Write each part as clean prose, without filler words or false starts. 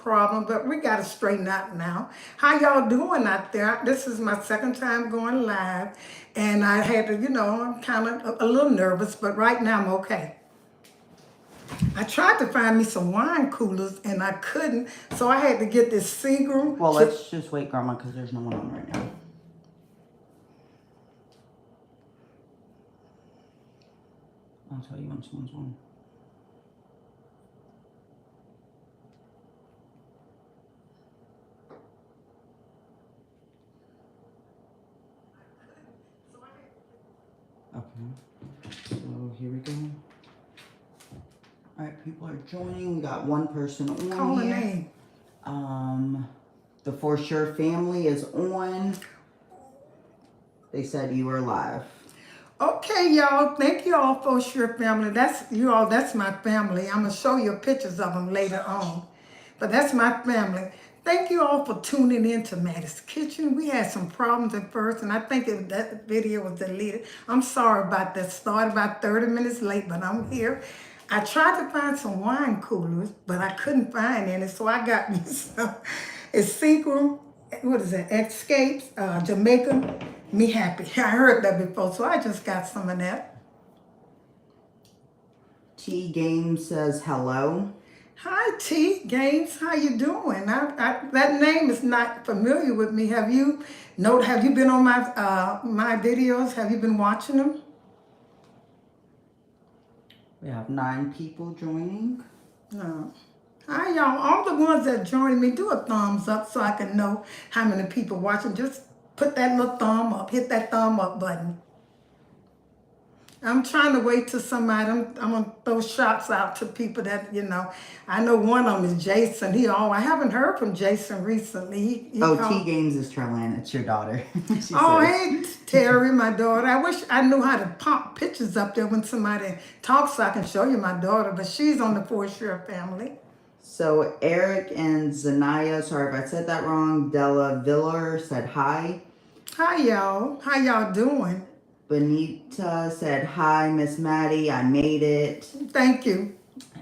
problem, but we got to straighten out now. How y'all doing out there? This is my second time going live, and I had to, I'm kind of a little nervous, but right now I'm okay. I tried to find me some wine coolers, and I couldn't, so I had to get this Seagram. Well, let's just wait, Grandma, because there's no one on right now. I'll tell you when someone's on. Okay, so here we go. All right, people are joining. We got one person on Call a here. name. The For Sure family is on. They said you were live. Okay, y'all. Thank you all for Sure family. That's you all. That's my family. I'm gonna show you pictures of them later on, but that's my family. Thank you all for tuning in to Mattie's Kitchen. We had some problems at first, and I think that video was deleted. I'm sorry about that. Started about 30 minutes late, but I'm here. I tried to find some wine coolers, but I couldn't find any, so I got me some. It's Seagram. What is it? Escapes, Jamaican. Me happy. I heard that before, so I just got some of that. T Game says hello. Hi T Games, how you doing? That name is not familiar with me. Have you been on my videos? Have you been watching them? We have 9 people joining. No. Hi y'all. All the ones that joined me, do a thumbs up so I can know how many people watching. Just put that little thumb up. Hit that thumb up button. I'm trying to wait till somebody, I'm going to throw shots out to people that, I know one of them is Jason. I haven't heard from Jason recently. He T Games is Trellan. It's your daughter. Hey, Terry, my daughter. I wish I knew how to pop pictures up there when somebody talks so I can show you my daughter, but she's on the For Sure family. So Eric and Zanaya, sorry if I said that wrong, Della Viller said hi. Hi, y'all. How y'all doing? Benita said, hi, Miss Mattie, I made it. Thank you.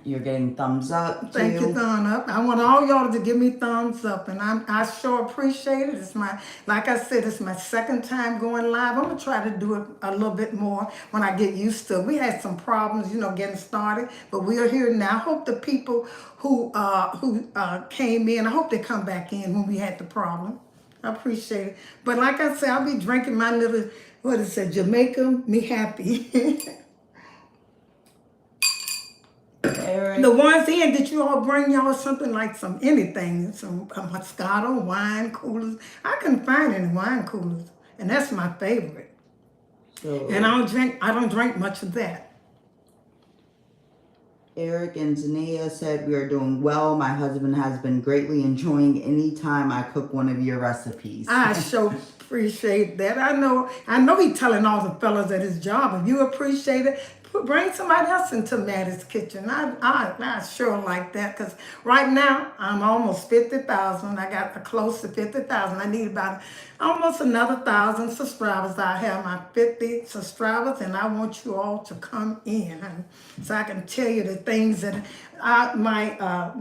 You're getting thumbs up, too. Thank you, thumb up. I want all y'all to give me thumbs up, and I sure appreciate it. Like I said, it's my second time going live. I'm going to try to do it a little bit more when I get used to it. We had some problems, getting started, but we are here now. I hope the people who came in, I hope they come back in when we had the problem. I appreciate it. But like I said, I'll be drinking my little, Jamaica, me happy. Eric. The ones in, did you all bring y'all something like anything, some Moscato, wine coolers? I couldn't find any wine coolers, and that's my favorite. And I don't drink much of that. Eric and Zanea said, we are doing well. My husband has been greatly enjoying any time I cook one of your recipes. I sure appreciate that. I know he's telling all the fellas at his job, if you appreciate it, bring somebody else into Mattie's Kitchen. I sure like that, because right now I'm almost 50,000. I got close to 50,000. I need about almost another 1,000 subscribers. I have my 50 subscribers, and I want you all to come in, so I can tell you the things that my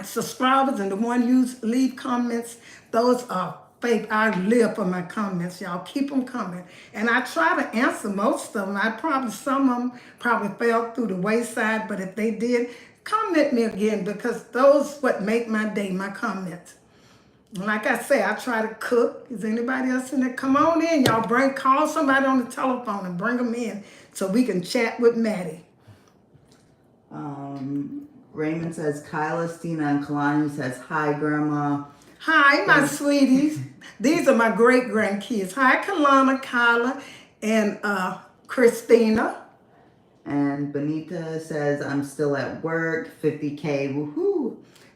subscribers and the one you leave comments. Those are fake. I live for my comments, y'all. Keep them coming. And I try to answer most of them. Some of them probably fell through the wayside, but if they did, comment me again, because those what make my day, my comments. Like I say, I try to cook. Is anybody else in there? Come on in, y'all. Call somebody on the telephone and bring them in so we can chat with Mattie. Raymond says, Kyla, Stina, and Kalani says, hi, Grandma. Hi, my sweeties. These are my great-grandkids. Hi, Kalana, Kyla, and Christina. And Benita says, I'm still at work, 50K, woohoo.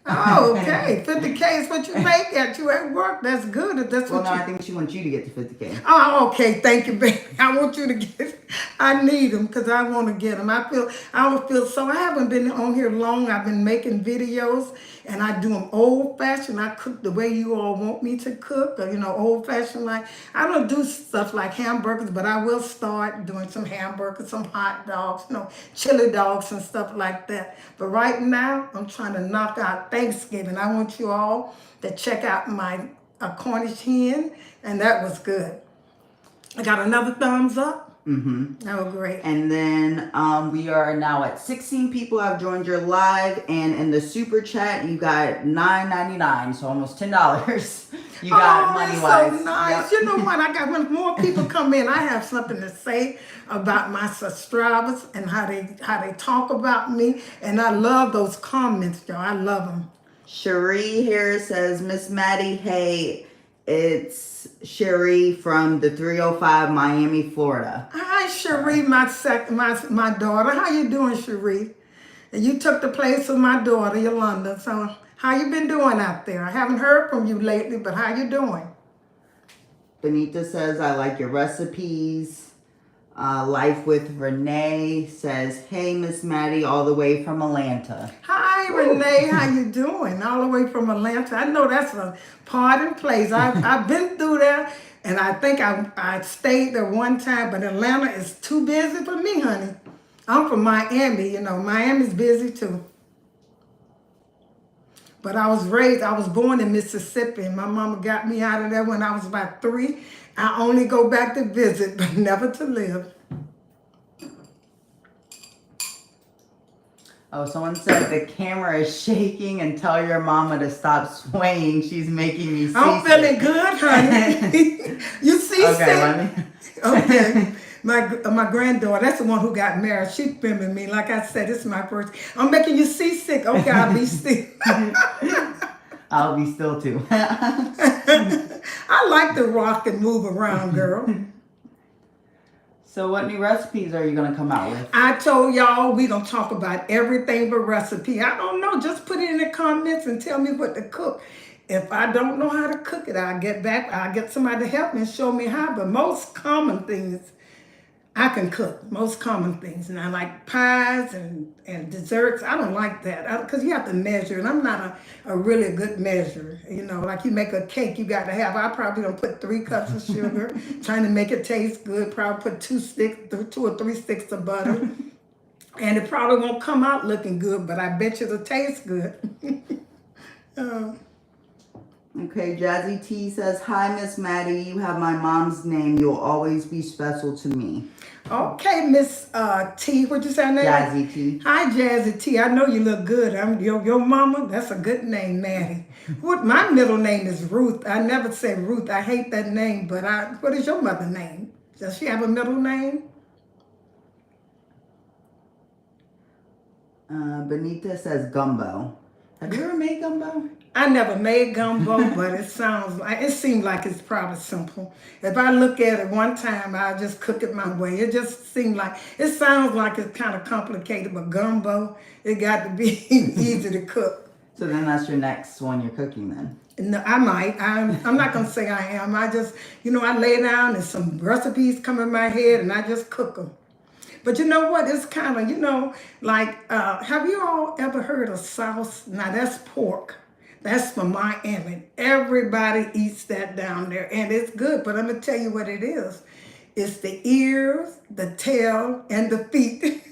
Oh, okay. 50K is what you make at you at work. That's good. If that's Well, what no, you. I think she wants you to get to 50K. Oh, okay. Thank you, baby. I want you to get. I need them because I want to get them. I don't feel so. I haven't been on here long. I've been making videos, and I do them old fashioned. I cook the way you all want me to cook, or, old fashioned. Like I don't do stuff like hamburgers, but I will start doing some hamburgers, some hot dogs, chili dogs and stuff like that. But right now, I'm trying to knock out Thanksgiving. I want you all to check out my Cornish hen, and that was good. I got another thumbs up. Oh, great. And then we are now at 16 people have joined your live, and in the super chat you got $9.99, so almost $10. You got money that's wise. so nice. Yep. You know what? When more people come in, I have something to say about my subscribers and how they talk about me, and I love those comments, y'all. I love them. Cherie here says, Miss Mattie, hey, it's Cherie from the 305 Miami, Florida. Hi, Cherie, my daughter. How you doing, Cherie? And you took the place of my daughter, Yolanda. So how you been doing out there? I haven't heard from you lately, but how you doing? Benita says, I like your recipes. Life with Renee says, hey, Miss Mattie, all the way from Atlanta. Hi, Renee. How you doing? All the way from Atlanta. I know that's a party place. I've been through there, and I think I stayed there one time, but Atlanta is too busy for me, honey. I'm from Miami. Miami's busy too. But I was born in Mississippi, and my mama got me out of there when I was about 3. I only go back to visit, but never to live. Oh, someone said the camera is shaking and tell your mama to stop swaying. She's making me seasick. I'm feeling good, honey. You seasick? Okay, let me. Okay. My granddaughter, that's the one who got married. She filming me. Like I said, this is my first. I'm making you seasick. Okay, I'll be still. I'll be still too. I like to rock and move around, girl. So what new recipes are you going to come out with? I told y'all we going to talk about everything but recipe. I don't know. Just put it in the comments and tell me what to cook. If I don't know how to cook it, I'll get somebody to help me and show me how. But most common things, I can cook. Most common things. And I like pies and desserts. I don't like that because you have to measure. And I'm not a really good measurer. Like you make a cake, you got to have. I probably don't put 3 cups of sugar, trying to make it taste good. Probably put 2 or 3 sticks of butter. And it probably won't come out looking good, but I bet you it'll taste good. Okay, Jazzy T says, hi, Miss Mattie. You have my mom's name. You'll always be special to me. Okay, Miss T, what'd you say her name? Jazzy T. Hi, Jazzy T. I know you look good. I'm your mama. That's a good name, Mattie. My middle name is Ruth. I never say Ruth. I hate that name, but what is your mother's name? Does she have a middle name? Benita says gumbo. Have you ever made gumbo? I never made gumbo, but it seems like it's probably simple. If I look at it one time, I'll just cook it my way. It sounds like it's kind of complicated, but gumbo, it got to be easy to cook. So then that's your next one you're cooking then? No, I might. I'm not going to say I am. I just, I lay down and some recipes come in my head and I just cook them. But you know what? It's kind of, have you all ever heard of sauce? Now that's pork. That's from Miami. Everybody eats that down there, and it's good. But I'm going to tell you what it is. It's the ears, the tail, and the feet.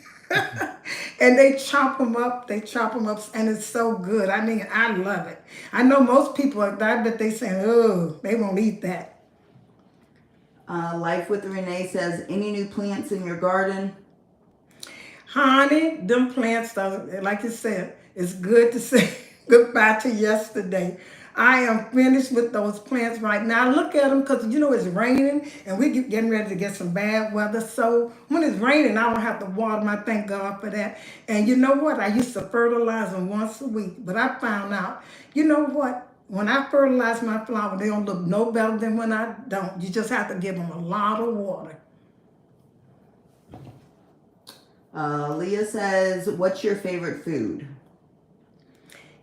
And they chop them up. And it's so good. I mean, I love it. I know most people, I bet they say, oh, they won't eat that. Life with Renee says, any new plants in your garden? Honey, them plants, like you said, it's good to say goodbye to yesterday. I am finished with those plants right now. Look at them because, it's raining and we're getting ready to get some bad weather. So when it's raining, I don't have to water them. I thank God for that. And you know what? I used to fertilize them once a week. But I found out, you know what? When I fertilize my flowers, they don't look no better than when I don't. You just have to give them a lot of water. Leah says, what's your favorite food?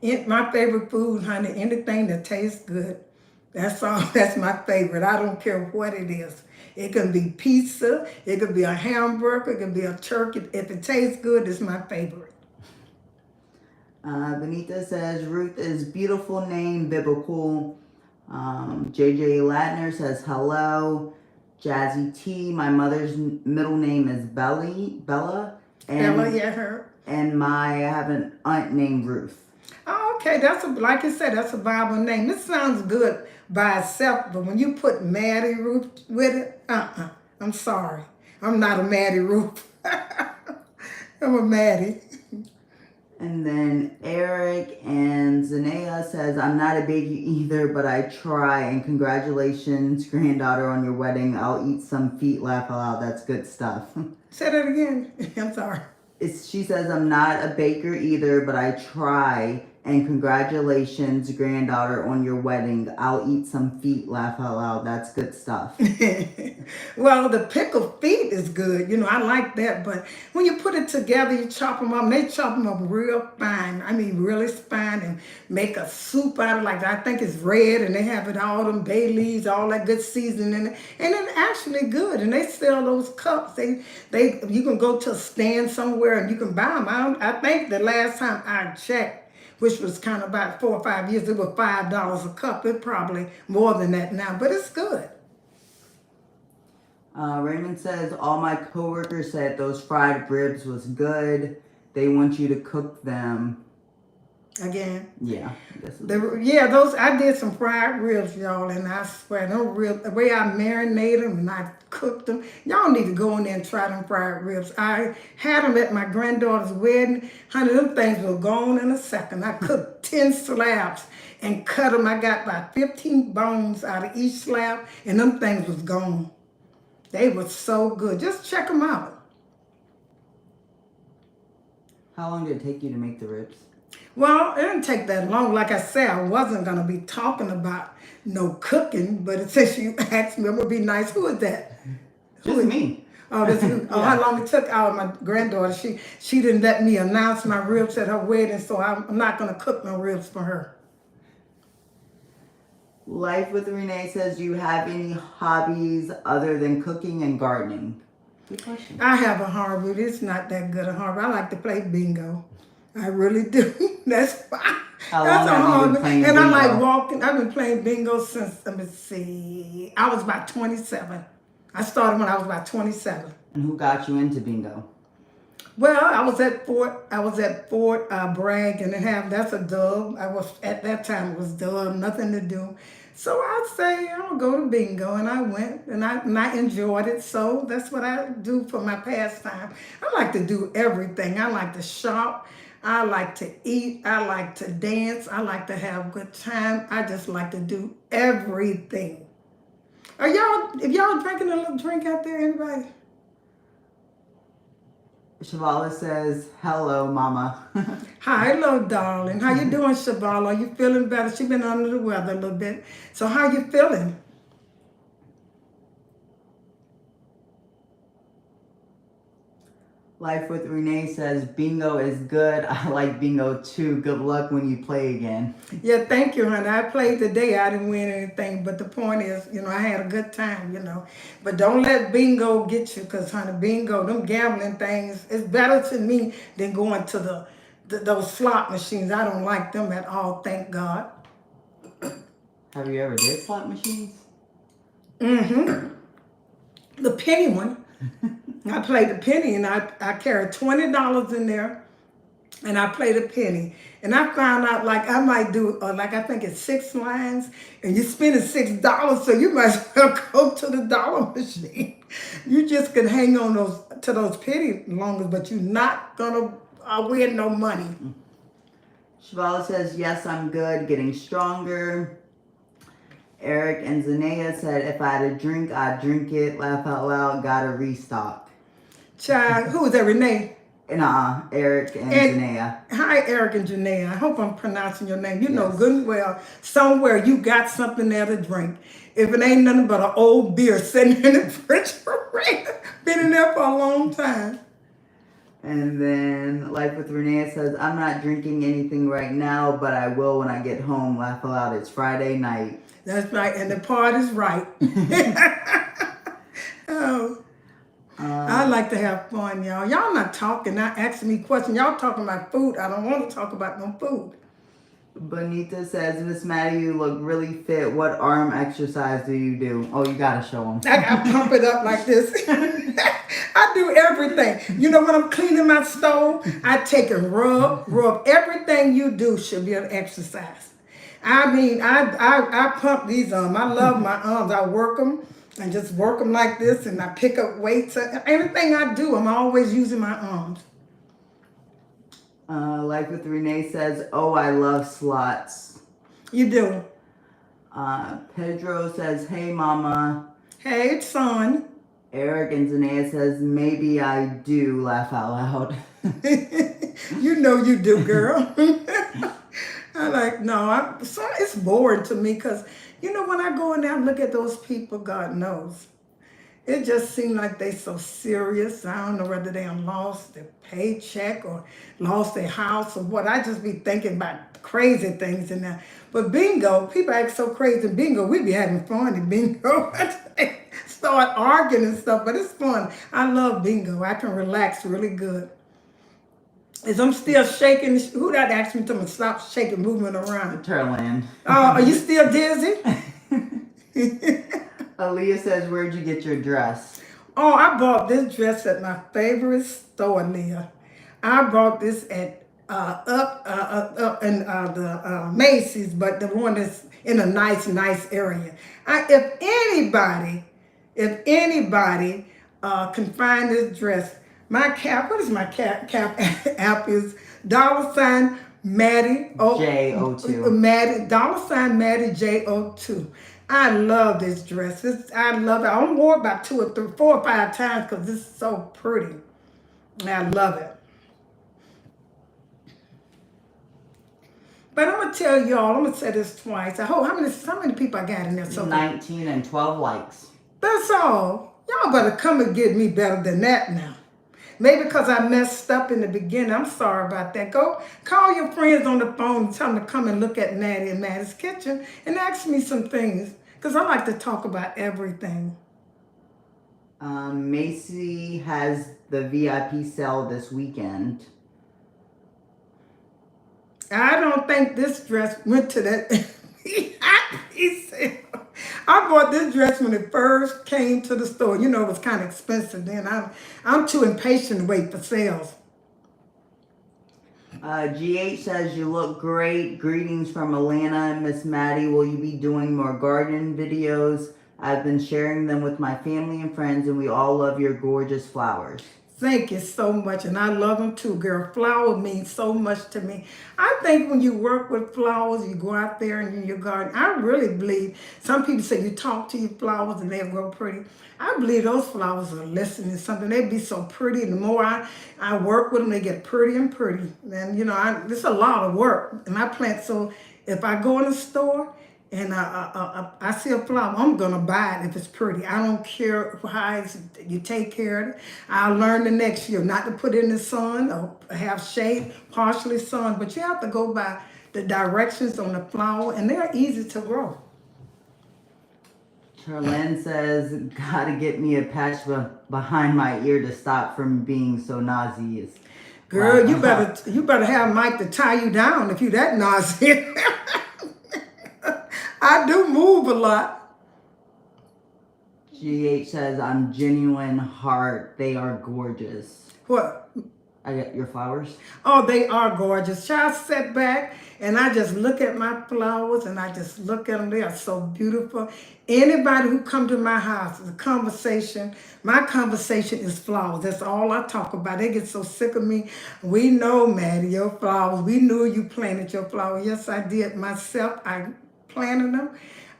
My favorite food, honey, anything that tastes good. That's all. That's my favorite. I don't care what it is. It can be pizza. It could be a hamburger. It can be a turkey. If it tastes good, it's my favorite. Benita says Ruth is beautiful name, biblical. JJ Latner says hello. Jazzy T, my mother's middle name is Bella. Bella, yeah, her. And I have an aunt named Ruth. Oh, okay, like you said, that's a Bible name. It sounds good by itself, but when you put Mattie Ruth with it, I'm sorry. I'm not a Mattie Ruth. I'm a Mattie. And then Eric and Zanea says, I'm not a baker either, but I try. And congratulations, granddaughter, on your wedding. I'll eat some feet, laugh out loud. That's good stuff. Say that again. I'm sorry. She says, I'm not a baker either, but I try. And congratulations, granddaughter, on your wedding. I'll eat some feet, laugh out loud. That's good stuff. Well, the pickled feet is good. You know, I like that. But when you put it together, you chop them up. And they chop them up real fine. I mean, really fine, and make a soup out of, like, I think it's red, and they have it all them bay leaves, all that good seasoning in it. And it's actually good. And they sell those cups. You can go to a stand somewhere and you can buy them. I think the last time I checked, which was kind of about 4 or 5 years, it was $5 a cup. It's probably more than that now, but it's good. Raymond says, all my coworkers said those fried ribs was good. They want you to cook them. Again. Yeah. Those, I did some fried ribs, y'all, and I swear, the way I marinated them and I cooked them, y'all need to go in there and try them fried ribs. I had them at my granddaughter's wedding. Honey, them things were gone in a second. I cooked 10 slabs and cut them. I got about 15 bones out of each slab, and them things was gone. They were so good. Just check them out. How long did it take you to make the ribs? Well, it didn't take that long. Like I said, I wasn't going to be talking about no cooking, but since you asked me, it would be nice. Who is that? Just me. Oh, that's you. Oh, how long it took? Oh, my granddaughter, she didn't let me announce my ribs at her wedding, so I'm not going to cook no ribs for her. Life with Renee says, do you have any hobbies other than cooking and gardening? Good question. I have a hobby. It's not that good a hobby. I like to play bingo. I really do. That's fine. How long have you been playing and bingo? I like walking. I've been playing bingo since, let me see, I was about 27. I started when I was about 27. And who got you into bingo? Well, I was at Fort Bragg, and that's a dub. At that time, it was dub, nothing to do. So I'd say I'll go to bingo, and I went, and I enjoyed it. So that's what I do for my pastime. I like to do everything. I like to shop. I like to eat. I like to dance. I like to have a good time. I just like to do everything. If y'all drinking a little drink out there, anybody? Shavala says, hello, mama. Hi, hello, darling. How you doing, Shavala? Are you feeling better? She's been under the weather a little bit. So how you feeling? Life with Renee says, bingo is good. I like bingo too. Good luck when you play again. Yeah, thank you, honey. I played today. I didn't win anything, but the point is, I had a good time, But don't let bingo get you, because, honey, bingo, them gambling things, it's better to me than going to those slot machines. I don't like them at all, thank God. Have you ever did slot machines? Mm-hmm. The penny one. I played the penny, and I carried $20 in there, and I played a penny. And I found out, like, I might do, I think it's 6 lines, and you're spending $6, so you might as well go to the dollar machine. You just can hang on to those penny longer, but you're not going to win no money. Shavala says, yes, I'm good, getting stronger. Eric and Zanea said, if I had a drink, I'd drink it. Laugh out loud, gotta restock. Child, who was that, Renee? Eric and Zanea. Hi, Eric and Janae. I hope I'm pronouncing your name. You know Yes. good and well, somewhere you got something there to drink. If it ain't nothing but an old beer sitting in the refrigerator, been in there for a long time. And then Life with Renee says, I'm not drinking anything right now, but I will when I get home. Laugh aloud. It's Friday night. That's right, and the part is right. Oh, I like to have fun, y'all. Y'all not talking, not asking me questions. Y'all talking about food. I don't want to talk about no food. Bonita says, Miss Mattie, you look really fit. What arm exercise do you do? Oh, you gotta show them. I pump it up like this. I do everything. You know, when I'm cleaning my stove, I take and rub. Everything you do should be an exercise. I mean, I pump these arms. I love my arms. I work them and just work them like this, and I pick up weights. Anything I do, I'm always using my arms. Life with Renee says, oh, I love slots. You do. Pedro says, hey, mama. Hey, son. Eric and Zanea says, maybe I do. Laugh out loud. You know you do, girl. I'm like, no, so it's boring to me because, you know, when I go in there and look at those people, God knows. It just seems like they so serious. I don't know whether they lost their paycheck or lost their house or what. I just be thinking about crazy things in there. But bingo, people act so crazy in bingo. We be having fun in bingo. Start arguing and stuff, but it's fun. I love bingo. I can relax really good. As I'm still shaking, who that asked me to stop shaking, moving around? Turland. Are you still dizzy? Aaliyah says, where'd you get your dress? Oh, I bought this dress at my favorite store, Leah. I bought this at up in the Macy's, but the one that's in a nice area. If anybody can find this dress, my cap, what is my cap app is $Mattie J02. Mattie $Mattie J02. I love this dress. I love it. I only wore it about 4 or 5 times because it's so pretty. I love it. But I'm gonna tell y'all, I'm gonna say this twice. I hope how many people I got in there? So 19 and 12 likes. that's all. Y'all better come and get me better than that now. Maybe because I messed up in the beginning. I'm sorry about that. Go call your friends on the phone and tell them to come and look at Mattie and Mattie's kitchen and ask me some things. Because I like to talk about everything. Macy has the VIP sale this weekend. I don't think this dress went to that VIP sale. I bought this dress when it first came to the store. You know, it was kind of expensive then. I'm too impatient to wait for sales. GH says, you look great. Greetings from Atlanta. Miss Mattie, will you be doing more garden videos? I've been sharing them with my family and friends, and we all love your gorgeous flowers. Thank you so much, and I love them too, girl. Flower means so much to me. I think when you work with flowers, you go out there and in your garden, I really believe, some people say you talk to your flowers and they'll grow pretty. I believe those flowers are listening to something. They'd be so pretty. And the more I work with them, they get pretty and pretty. And, you know, it's a lot of work. And I plant, so if I go in the store, and I see a flower, I'm going to buy it if it's pretty. I don't care how you take care of it. I'll learn the next year not to put it in the sun or have shade, partially sun. But you have to go by the directions on the flower, and they're easy to grow. Charlene says, gotta get me a patch behind my ear to stop from being so nauseous. Girl, you better have Mike to tie you down if you that nauseous. I do move a lot. GH says, I'm genuine heart. They are gorgeous. What? I got your flowers. Oh, they are gorgeous. Child, sit back and I just look at my flowers and I just look at them. They are so beautiful. Anybody who come to my house, the conversation, my conversation is flowers. That's all I talk about. They get so sick of me. We know, Mattie, your flowers. We knew you planted your flowers. Yes, I did myself. I planted them.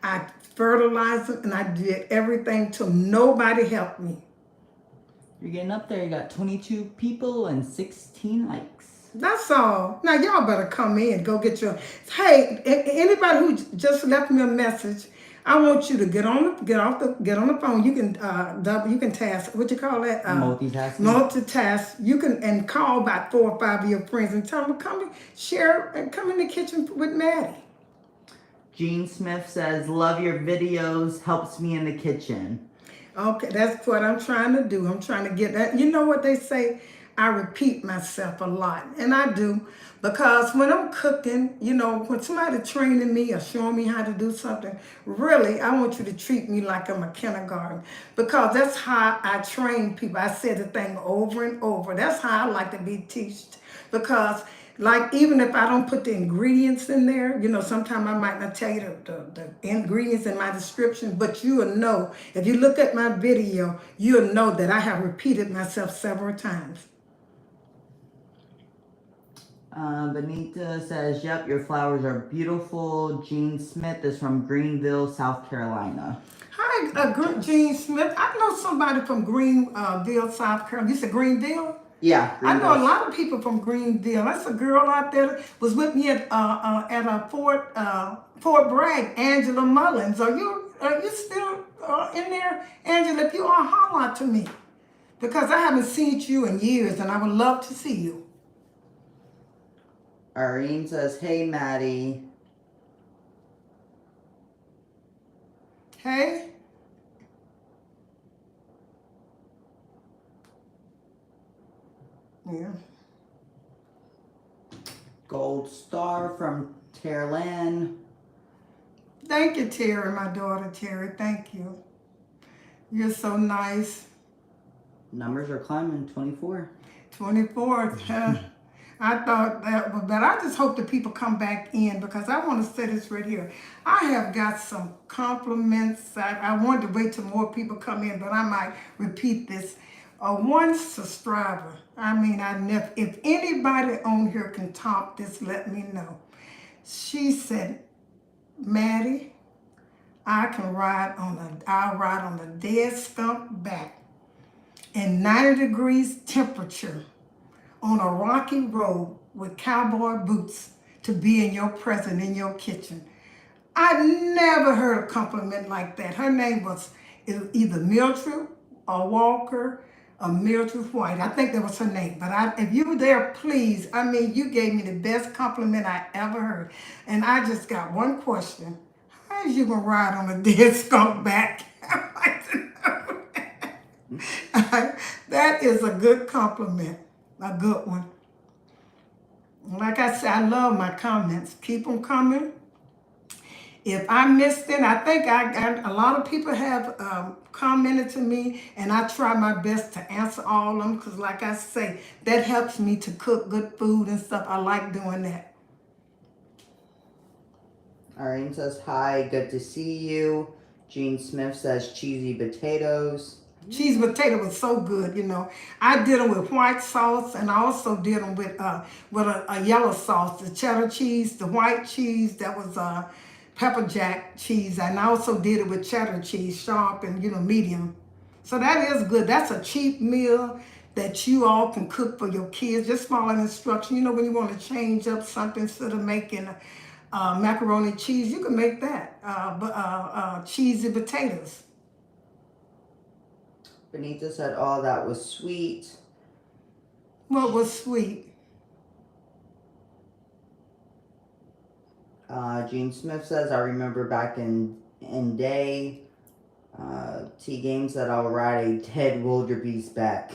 I fertilized them and I did everything till nobody helped me. You're getting up there. You got 22 people and 16 likes. That's all. Now, y'all better come in. Go get your... Hey, anybody who just left me a message, I want you to get on the phone. You can you can task, what you call that? Multitasking. Multitask. You can and call about 4 or 5 of your friends and tell them to come and share and come in the kitchen with Mattie. Gene Smith says, love your videos, helps me in the kitchen. Okay, that's what I'm trying to do. I'm trying to get that. You know what they say? I repeat myself a lot, and I do, because when I'm cooking, you know, when somebody training me or showing me how to do something, really, I want you to treat me like I'm a kindergarten, because that's how I train people. I say the thing over and over. That's how I like to be taught, because like even if I don't put the ingredients in there, you know, sometimes I might not tell you the ingredients in my description, but you will know. If you look at my video, you'll know that I have repeated myself several times. Benita says, yep, your flowers are beautiful. Gene Smith is from Greenville, South Carolina. Hi, Gene Smith. I know somebody from Greenville, South Carolina. You said Greenville? Yeah, I Greenville. know a lot of people from Greenville. That's a girl out there that was with me at Fort Bragg, Angela Mullins. Are you still in there, Angela? If you are, holler out to me, because I haven't seen you in years, and I would love to see you. Irene says, hey, Mattie. Hey. Yeah. Gold star from Terlin. Thank you, Terry, my daughter, Terry. Thank you. You're so nice. Numbers are climbing, 24. 24. I thought that was bad. I just hope that people come back in, because I want to say this right here. I have got some compliments. I wanted to wait till more people come in, but I might repeat this. One subscriber, I mean, if anybody on here can top this, let me know. She said, Mattie, I'll ride on a dead skunk back in 90 degrees temperature on a rocky road with cowboy boots to be in your presence in your kitchen. I never heard a compliment like that. Her name was either Mildred or Walker or Mildred White. I think that was her name. But if you were there, please, I mean, you gave me the best compliment I ever heard. And I just got one question. How is you going to ride on a dead skunk back? I'd like to know that. That is a good compliment. A good one. Like I said, I love my comments. Keep them coming. If I missed it, I think a lot of people have commented to me, and I try my best to answer all of them, because like I say, that helps me to cook good food and stuff. I like doing that. Irene says, hi, good to see you. Gene Smith says, cheesy potatoes. Cheese potato was so good, you know. I did them with white sauce, and I also did them with a yellow sauce, the cheddar cheese, the white cheese, that was pepper jack cheese, and I also did it with cheddar cheese, sharp and, you know, medium. So that is good. That's a cheap meal that you all can cook for your kids. Just follow instruction. You know, when you want to change up something, instead of making macaroni cheese, you can make that, cheesy potatoes. Benita said, oh, that was sweet. What was sweet? Gene Smith says, I remember back in day, T Game said, I'll ride a dead wildebeest back.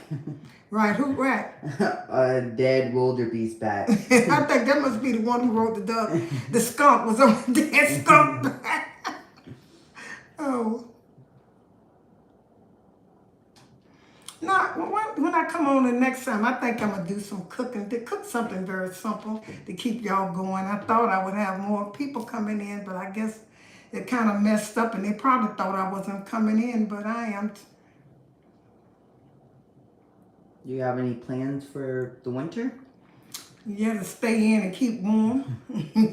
Right, who right? A dead wildebeest back. I think that must be the one who wrote the skunk was on the dead skunk back. Oh. Now, when I come on the next time, I think I'm going to do some cooking, to cook something very simple to keep y'all going. I thought I would have more people coming in, but I guess it kind of messed up, and they probably thought I wasn't coming in, but I am. Do you have any plans for the winter? Yeah, to stay in and keep warm.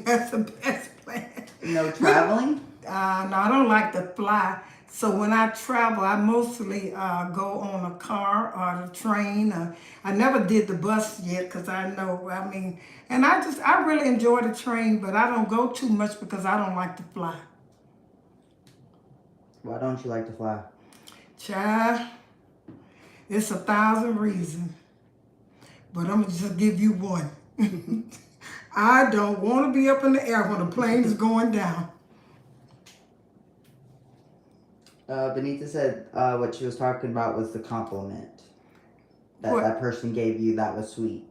That's the best plan. No traveling? No, I don't like to fly. So when I travel, I mostly go on a car or the train. I never did the bus yet, because and I really enjoy the train, but I don't go too much because I don't like to fly. Why don't you like to fly? Child, it's 1,000 reasons, but I'm gonna just give you one. I don't want to be up in the air when the plane is going down. Benita said what she was talking about was the compliment that What? that person gave you. That was sweet.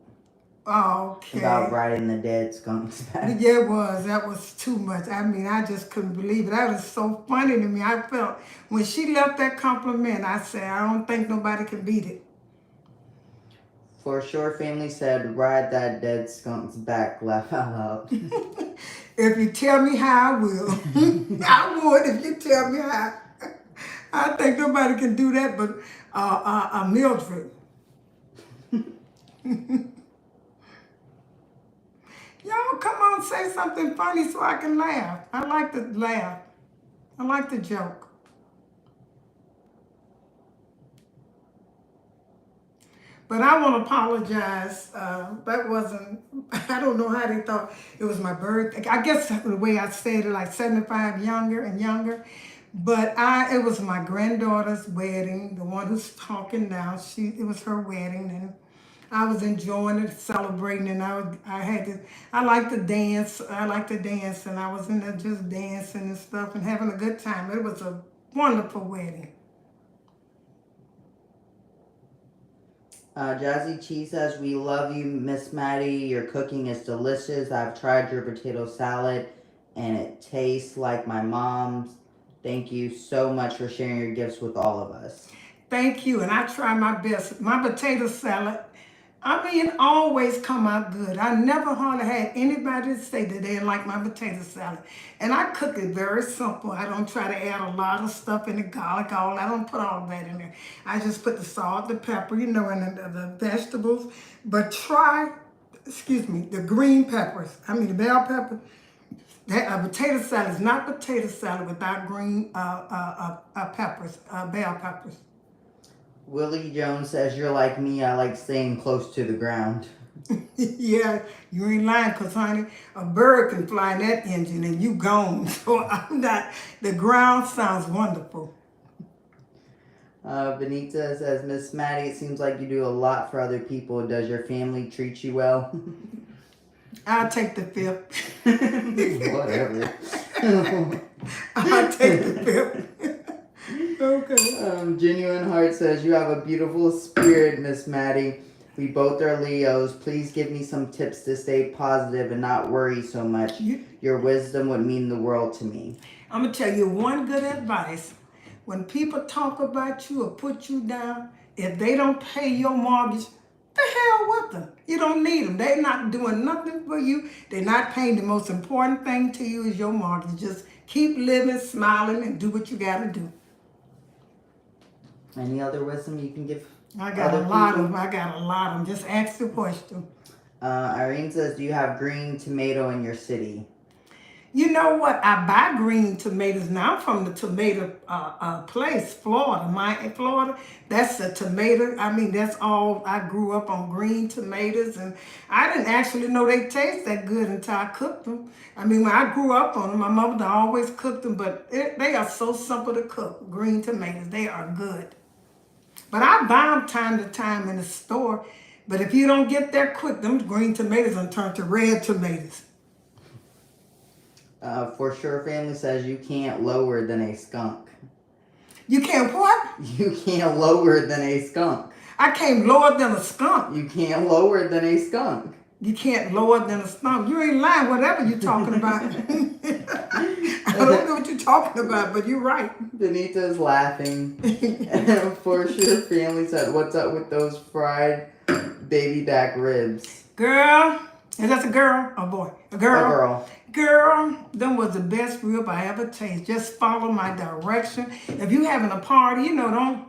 Okay. About riding the dead skunk's back. Yeah, it was. That was too much. I mean, I just couldn't believe it. That was so funny to me. I felt when she left that compliment, I said, I don't think nobody can beat it. For sure, family said, ride that dead skunk's back. Laugh out loud. If you tell me how, I will. I would if you tell me how. I think nobody can do that but Mildred. Y'all come on, say something funny so I can laugh. I like to laugh. I like to joke. But I want to apologize. That wasn't, I don't know how they thought it was my birthday. I guess the way I said it, like 75 younger and younger. But it was my granddaughter's wedding, the one who's talking now. It was her wedding, and I was enjoying it, celebrating, and I like to dance. I like to dance, and I was in there just dancing and stuff and having a good time. It was a wonderful wedding. Jazzy Cheese says, we love you, Miss Mattie. Your cooking is delicious. I've tried your potato salad, and it tastes like my mom's. Thank you so much for sharing your gifts with all of us. Thank you, and I try my best. My potato salad, it always come out good. I never hardly had anybody say that they didn't like my potato salad. And I cook it very simple. I don't try to add a lot of stuff in the garlic, all. I don't put all that in there. I just put the salt, the pepper, and the vegetables. But try, the green peppers. The bell pepper. That potato salad is not potato salad without green peppers, bell peppers. Willie Jones says, you're like me. I like staying close to the ground. Yeah, you ain't lying, because, honey, a bird can fly in that engine and you gone. So I'm not, the ground sounds wonderful. Benita says, Miss Mattie, it seems like you do a lot for other people. Does your family treat you well? I'll take the fifth. Whatever. I'll take the fifth. Okay. Genuine Heart says, you have a beautiful spirit, Miss Mattie. We both are Leos. Please give me some tips to stay positive and not worry so much. Your wisdom would mean the world to me. I'm going to tell you one good advice. When people talk about you or put you down, if they don't pay your mortgage, the hell with them. You don't need them. They're not doing nothing for you. They're not paying. The most important thing to you is your mortgage. Just keep living, smiling, and do what you got to do. Any other wisdom you can give? I got a lot of them. Just ask the question. Irene says, do you have green tomato in your city? You know what? I buy green tomatoes now. I'm from the tomato place, Florida. Florida. That's the tomato. That's all. I grew up on green tomatoes, and I didn't actually know they taste that good until I cooked them. When I grew up on them, my mother always cooked them, but they are so simple to cook. Green tomatoes, they are good. But I buy them time to time in the store. But if you don't get there quick, them green tomatoes will turn to red tomatoes. For sure, family says you can't lower than a skunk. You can't what? You can't lower than a skunk. I can't lower than a skunk. You can't lower than a skunk. You can't lower than a skunk. You ain't lying, whatever you're talking about. I don't know what you're talking about, but you're right. Benita's laughing. For sure, family said, what's up with those fried baby back ribs? Girl, is that a girl or boy? A girl? A girl. Girl, them was the best rib I ever tasted. Just follow my direction. If you having a party, don't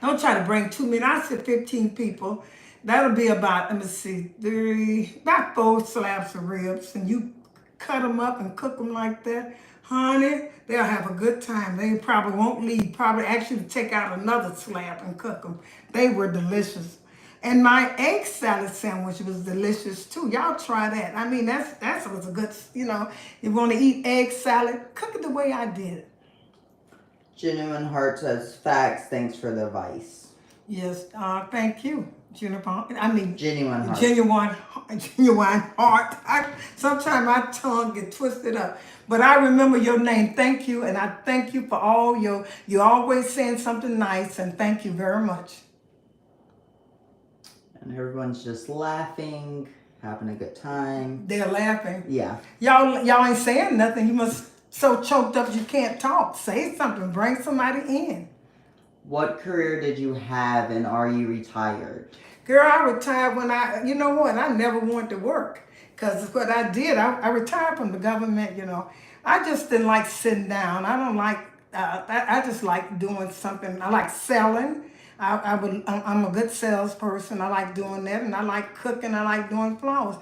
try to bring too many. I said 15 people. That'll be about, about 4 slabs of ribs. And you cut them up and cook them like that. Honey, they'll have a good time. They probably won't leave. Probably actually take out another slab and cook them. They were delicious. And my egg salad sandwich was delicious too. Y'all try that. That was a good, you want to eat egg salad, cook it the way I did. Genuine Heart says, facts, thanks for the advice. Yes, thank you, Jennifer. I mean, Genuine Heart. genuine heart. Sometimes my tongue get twisted up, but I remember your name. Thank you, and I thank you for all you always saying something nice, and thank you very much. And everyone's just laughing, having a good time. They're laughing. Yeah. Y'all ain't saying nothing. You must so choked up you can't talk. Say something. Bring somebody in. What career did you have and are you retired? Girl, I retired when you know what? I never wanted to work because what I did, I retired from the government, you know. I just didn't like sitting down. I don't like, I just like doing something. I like selling. I'm a good salesperson. I like doing that, and I like cooking. I like doing flowers.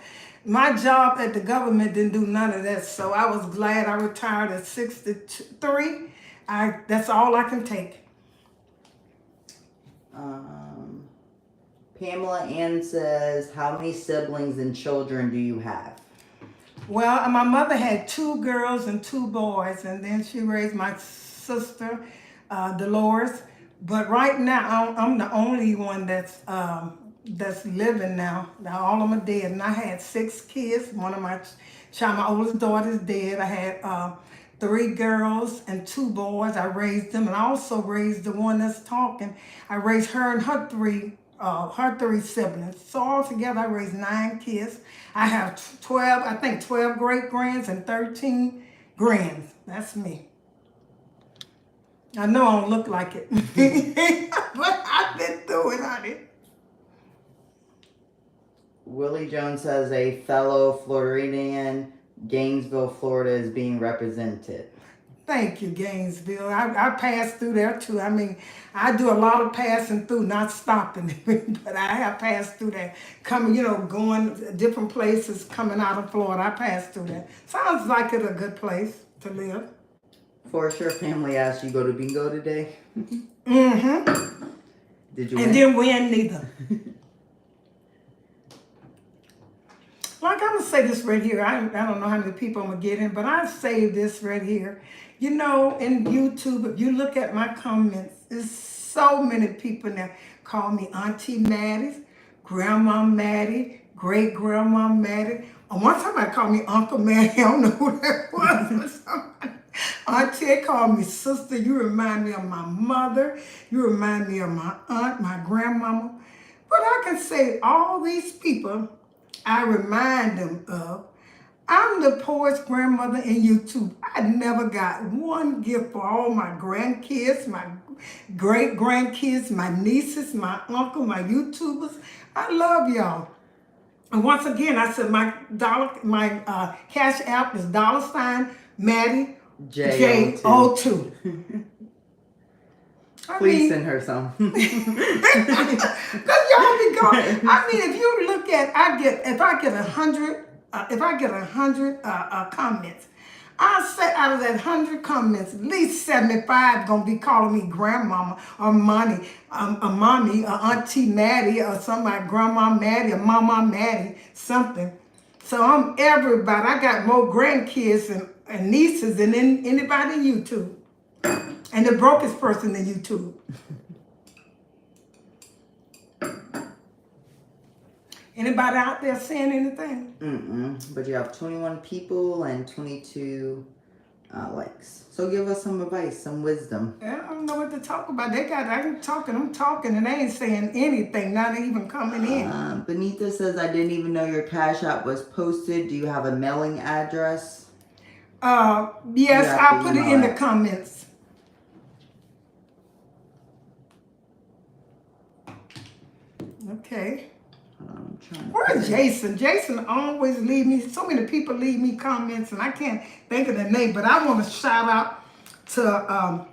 My job at the government didn't do none of that, so I was glad I retired at 63. That's all I can take. Pamela Ann says, how many siblings and children do you have? Well, my mother had 2 girls and 2 boys, and then she raised my sister, Dolores. But right now, I'm the only one that's living now. Now all of them are dead, and I had 6 kids. One of my oldest daughter is dead. I had 3 girls and 2 boys. I raised them, and I also raised the one that's talking. I raised her and her 3 siblings. So altogether, I raised 9 kids. I have 12 great grands and 13 grands. That's me. I know I don't look like it, but I've been through it, honey. Willie Jones says, a fellow Floridian, Gainesville, Florida is being represented. Thank you, Gainesville. I passed through there too. I mean, I do a lot of passing through, not stopping, but I have passed through there. Coming, going different places, coming out of Florida. I passed through there. Sounds like it's a good place to live. For sure, family asked you go to bingo today. Mm-hmm. Did you and win? didn't win neither. Like, I'm gonna say this right here. I don't know how many people I'm gonna get in, but I saved this right here. In YouTube, if you look at my comments, there's so many people now call me Auntie Mattie, Grandma Mattie, Great Grandma Mattie. One time I called me Uncle Mattie. I don't know who that was. Auntie called me sister. You remind me of my mother. You remind me of my aunt, my grandmama. But I can say all these people I remind them of. I'm the poorest grandmother in YouTube. I never got one gift for all my grandkids, my great grandkids, my nieces, my uncle, my YouTubers. I love y'all. And once again, I said my cash app is $Mattie J02. Please send her some. Cause y'all be going. I mean, if you look at, if I get 100 comments, I say out of that 100 comments, at least 75 gonna be calling me grandmama or mommy, or Auntie Mattie or somebody, Grandma Mattie or Mama Mattie, something. So I'm everybody. I got more grandkids and nieces than anybody in YouTube. And the brokest person in YouTube. Anybody out there saying anything? But you have 21 people and 22 likes. So give us some advice, some wisdom. I don't know what to talk about. I'm talking, and they ain't saying anything, not even coming in. Benita says, I didn't even know your Cash App was posted. Do you have a mailing address? Yes, I'll put it in the comments. Okay. Where's Jason? Jason always leave me, so many people leave me comments and I can't think of the name, but I want to shout out to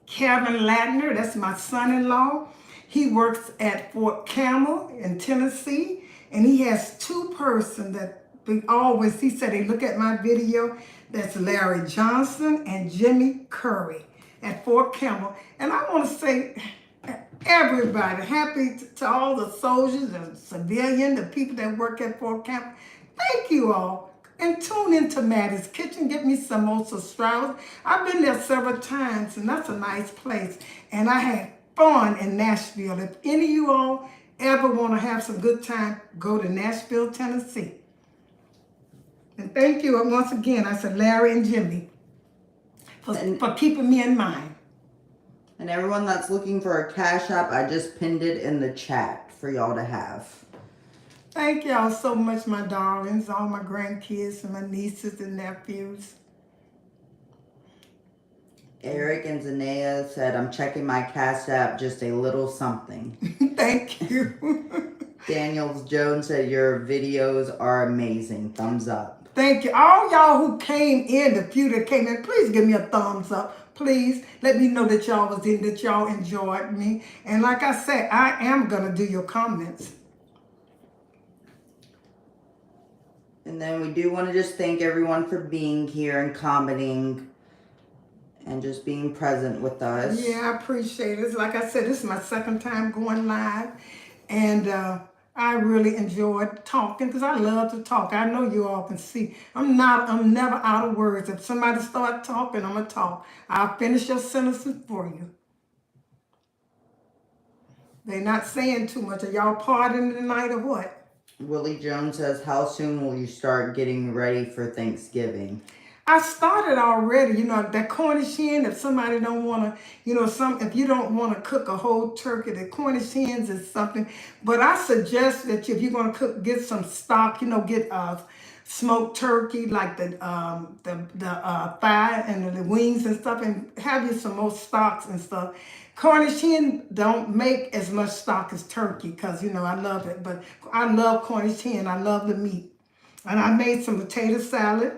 Kevin Ladner. That's my son-in-law. He works at Fort Campbell in Tennessee, and he has 2 persons that he said they look at my video. That's Larry Johnson and Jimmy Curry at Fort Campbell. And I want to say, everybody, happy to all the soldiers, the civilians, the people that work at Fort Campbell. Thank you all. and tune into Mattie's Kitchen. Get me some more subscribers. I've been there several times, and that's a nice place. And I had fun in Nashville. If any of you all ever want to have some good time, go to Nashville, Tennessee. And thank you once again. I said Larry and Jimmy for keeping me in mind. And everyone that's looking for a Cash App, I just pinned it in the chat for y'all to have. Thank y'all so much, my darlings, all my grandkids and my nieces and nephews. Eric and Zanea said, I'm checking my Cash App, just a little something. Thank you. Daniels Jones said, your videos are amazing. Thumbs up. Thank you. All y'all who came in, the few that came in, please give me a thumbs up. Please let me know that y'all was in, that y'all enjoyed me. And like I said, I am going to do your comments. And then we do want to just thank everyone for being here and commenting and just being present with us. Yeah, I appreciate it. Like I said, this is my second time going live. And I really enjoyed talking because I love to talk. I know you all can see. I'm never out of words. If somebody start talking, I'm going to talk. I'll finish your sentences for you. They're not saying too much. Are y'all partying tonight or what? Willie Jones says, how soon will you start getting ready for Thanksgiving? I started already, that Cornish hen, if somebody don't want to, if you don't want to cook a whole turkey, the Cornish hens is something. But I suggest that if you're going to cook, get some stock, get smoked turkey, like the thigh and the wings and stuff, and have you some more stocks and stuff. Cornish hen don't make as much stock as turkey because, I love it. But I love Cornish hen. I love the meat. And I made some potato salad.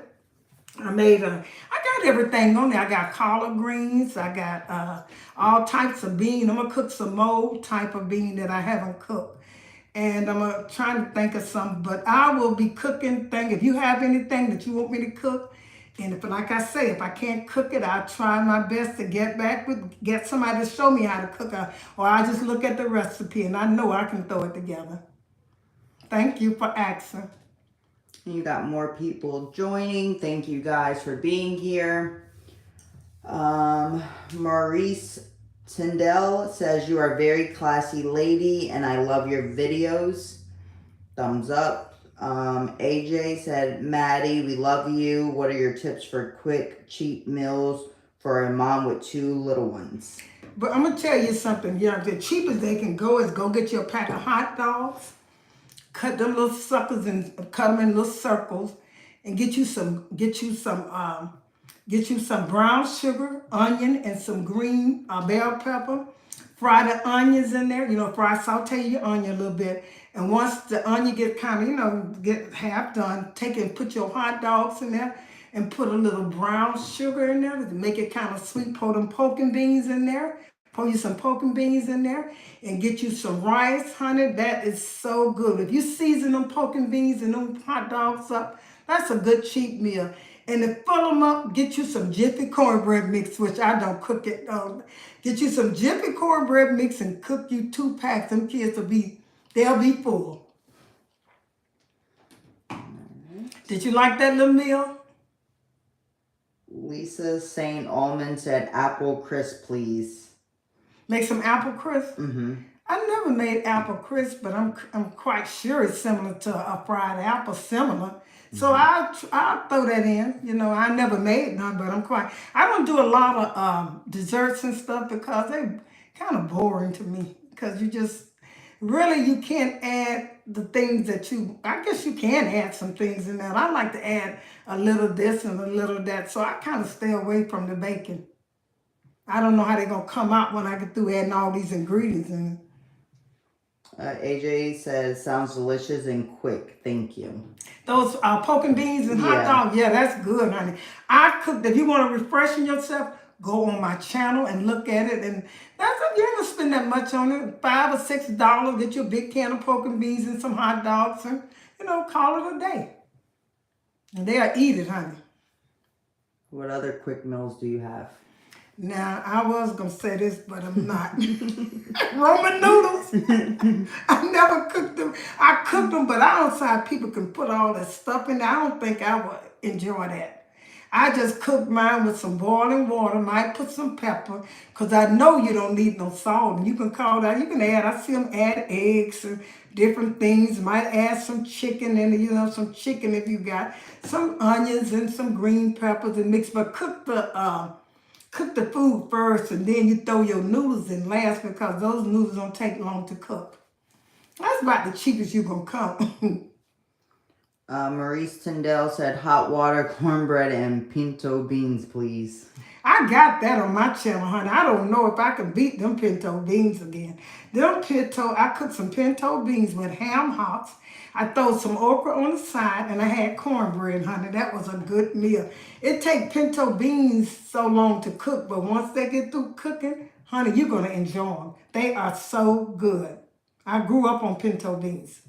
I got everything on there. I got collard greens. I got all types of beans. I'm going to cook some more type of bean that I haven't cooked. And I'm trying to think of some, but I will be cooking things. If you have anything that you want me to cook, and if, like I say, if I can't cook it, I'll try my best to get somebody to show me how to cook it, or I just look at the recipe and I know I can throw it together. Thank you for asking. You got more people joining. Thank you guys for being here. Maurice Tyndall says, you are a very classy lady and I love your videos. Thumbs up. AJ said, Mattie, we love you. What are your tips for quick, cheap meals for a mom with 2 little ones? But I'm going to tell you something. The cheapest they can go is go get you a pack of hot dogs. Cut them little suckers and cut them in little circles, and get you some brown sugar, onion, and some green bell pepper. Fry the onions in there. Saute your onion a little bit, and once the onion get kind of get half done, take it and put your hot dogs in there, and put a little brown sugar in there to make it kind of sweet. Pour them poking beans in there. Pour you some poking beans in there and get you some rice, honey. That is so good. If you season them poking beans and them hot dogs up, that's a good cheap meal. And to fill them up, get you some Jiffy cornbread mix, which I don't cook it. Get you some Jiffy cornbread mix and cook you 2 packs. Them kids they'll be full. Did you like that little meal? Lisa St. Almond said, apple crisp, please. Make some apple crisp? Mm-hmm. I never made apple crisp, but I'm quite sure it's similar to a fried apple, similar. So I'll throw that in. I never made none, but I don't do a lot of desserts and stuff because they're kind of boring to me. Because you can't add the things I guess you can add some things in there. I like to add a little this and a little that. So I kind of stay away from the baking. I don't know how they're going to come out when I get through adding all these ingredients in. AJ says, sounds delicious and quick. Thank you. Those poking beans and hot dogs, yeah, that's good, honey. I cooked. If you want to refreshen yourself, go on my channel and look at it. And you ain't going to spend that much on it. $5 or $6. Get you a big can of poking beans and some hot dogs and, call it a day. And they'll eat it, honey. What other quick meals do you have? Now, I was going to say this, but I'm not. Roman noodles. I never cooked them. I cooked them, but I don't see how people can put all that stuff in there. I don't think I would enjoy that. I just cooked mine with some boiling water, might put some pepper, because I know you don't need no salt. And you can call that, you can add, I see them add eggs and different things. Might add some chicken in it, some chicken if you got some onions and some green peppers and mix, but cook the food first and then you throw your noodles in last because those noodles don't take long to cook. That's about the cheapest you're going to come. Maurice Tyndale said hot water, cornbread, and pinto beans, please. I got that on my channel, honey. I don't know if I can beat them pinto beans again. I cooked some pinto beans with ham hocks. I throw some okra on the side and I had cornbread, honey. That was a good meal. It take pinto beans so long to cook, but once they get through cooking, honey, you're going to enjoy them. They are so good. I grew up on pinto beans.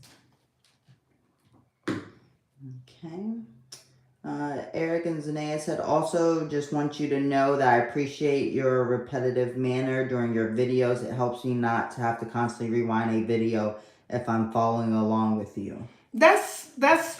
Okay. Eric and Zanea said, also just want you to know that I appreciate your repetitive manner during your videos. It helps me not to have to constantly rewind a video if I'm following along with you. That's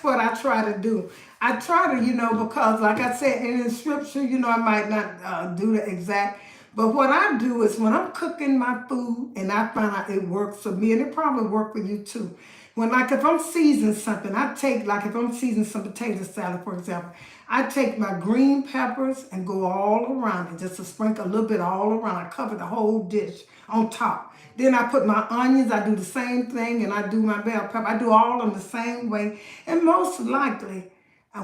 what I try to do. I try to, because like I said in the scripture, I might not do the exact, but what I do is when I'm cooking my food and I find out it works for me, and it probably work for you too. If I'm seasoning something, if I'm seasoning some potato salad, for example, I take my green peppers and go all around it, just to sprinkle a little bit all around. I cover the whole dish on top. Then I put my onions, I do the same thing, and I do my bell pepper. I do all of them the same way. And most likely,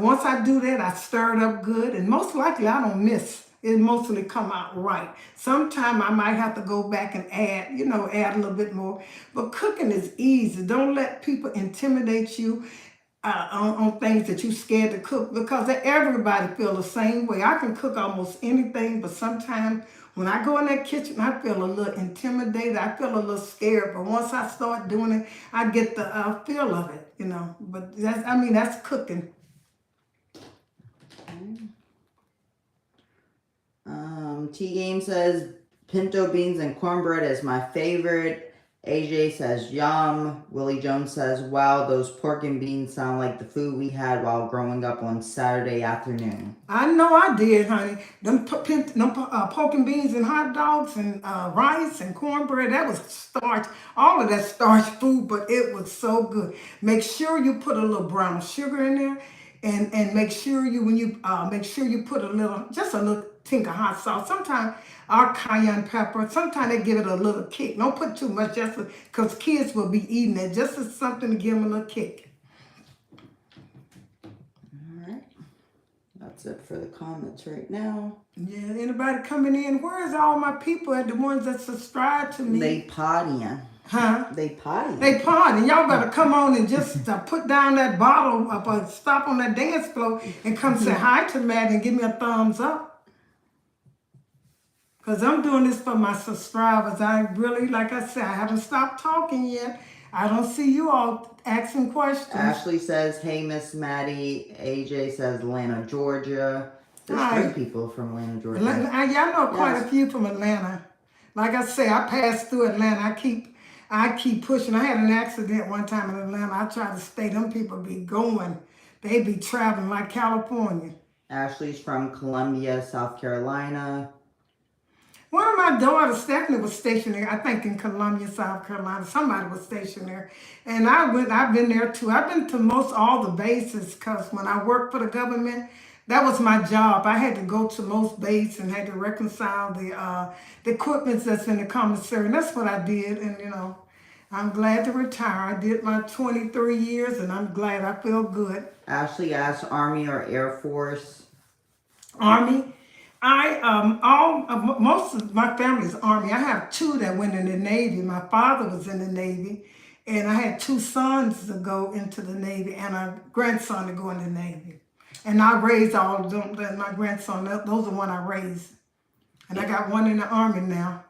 once I do that, I stir it up good, and most likely I don't miss. It mostly come out right. Sometime I might have to go back and add a little bit more. But cooking is easy. Don't let people intimidate you on things that you're scared to cook, because everybody feel the same way. I can cook almost anything, but sometimes when I go in that kitchen, I feel a little intimidated. I feel a little scared. But once I start doing it, I get the feel of it, But that's cooking. T Game says pinto beans and cornbread is my favorite. AJ says yum. Willie Jones says, wow, those pork and beans sound like the food we had while growing up on Saturday afternoon. I know I did, honey. Them pork and beans and hot dogs and rice and cornbread, that was starch. All of that starch food, but it was so good. Make sure you put a little brown sugar in there, and make sure you put a little tink of hot sauce. Sometimes our cayenne pepper, sometimes they give it a little kick. Don't put too much, just because kids will be eating it, just as something to give them a little kick. All right. That's it for the comments right now. Yeah, anybody coming in? Where's all my people at, the ones that subscribe to me? They partying. Huh? They partying. They party. Y'all better come on and just put down that bottle, stop on that dance floor and come say hi to Mattie and give me a thumbs up. Because I'm doing this for my subscribers. I really, like I said, I haven't stopped talking yet. I don't see you all asking questions. Ashley says, hey, Miss Mattie. AJ says, Atlanta, Georgia. There's 3 people from Atlanta, Georgia. Y'all know quite a few from Atlanta. Like I say, I passed through Atlanta. I keep pushing. I had an accident one time in Atlanta. I try to stay. Them people be going. They be traveling like California. Ashley's from Columbia, South Carolina. One of my daughters, Stephanie, was stationed there, I think in Columbia, South Carolina. Somebody was stationed there. And I've been there too. I've been to most all the bases, because when I worked for the government, that was my job. I had to go to most bases and had to reconcile the equipment that's in the commissary. And that's what I did. And, I'm glad to retire. I did my 23 years, and I'm glad. I feel good. Ashley asked Army or Air Force? Army. Most of my family's Army. I have 2 that went in the Navy. My father was in the Navy, and I had 2 sons to go into the Navy and a grandson to go in the Navy. And I raised all of them. My grandson, those are the one I raised. And I got one in the Army now.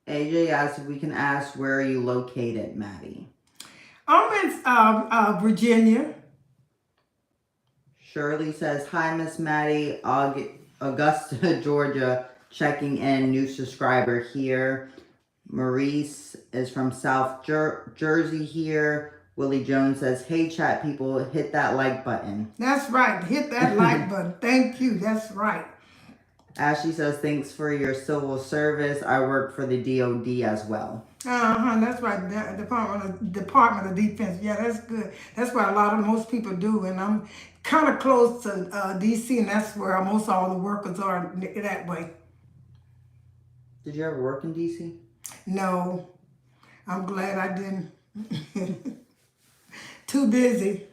AJ asked if we can ask, where are you located, Mattie? I'm in Virginia. Shirley says, hi, Miss Mattie. Augusta, Georgia. checking in, new subscriber here. Maurice is from South Jersey here. Willie Jones says, hey chat people, hit that like button. That's right. Hit that like button. Thank you. That's right. Ashley says, thanks for your civil service. I work for the DOD as well. That's right. Department of Defense. Yeah, that's good. That's what most people do. And I'm kind of close to DC, and that's where most all the workers are that way. Did you ever work in DC? No, I'm glad I didn't. Too busy.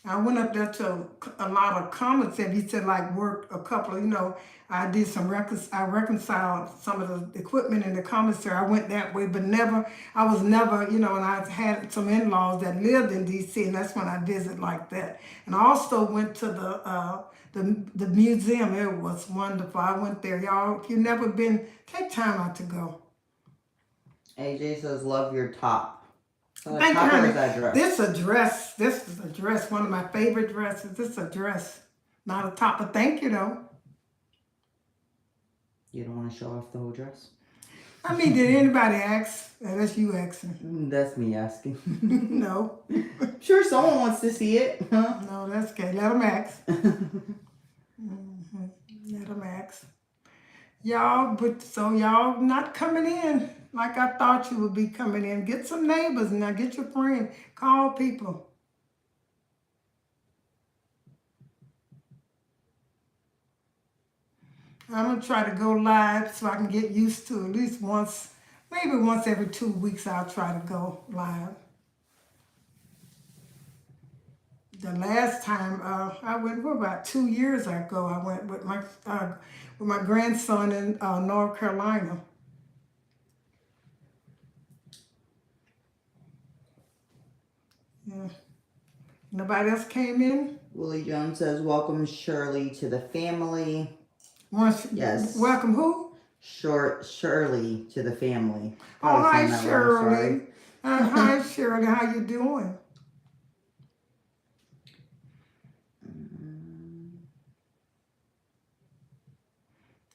I went up there to a lot of comments and he said like work a couple of, I did some I reconciled some of the equipment in the commissary. I went that way, but I was never, and I had some in-laws that lived in DC, and that's when I visited like that. And I also went to the museum. It was wonderful. I went there. Y'all, if you've never been, take time out to go. AJ says, love your top. Thank you, honey. This is a dress. This is a dress. One of my favorite dresses. This is a dress. Not a top, but thank you, though. You don't want to show off the whole dress? I mean, did anybody ask? That's you asking. That's me asking. No. Sure, someone wants to see it. Huh? No, that's okay. Let them ask. Let them ask. Y'all not coming in like I thought you would be coming in. Get some neighbors now. Get your friends. Call people. I'm going to try to go live so I can get used to at least once, maybe once every 2 weeks I'll try to go live. The last time I went, about 2 years ago, I went with my grandson in North Carolina. Yeah. Nobody else came in? Willie Jones says, welcome Shirley to the family. Yes. Welcome who? Shirley to the family. Oh, hi, Shirley. Hi, Shirley. How you doing?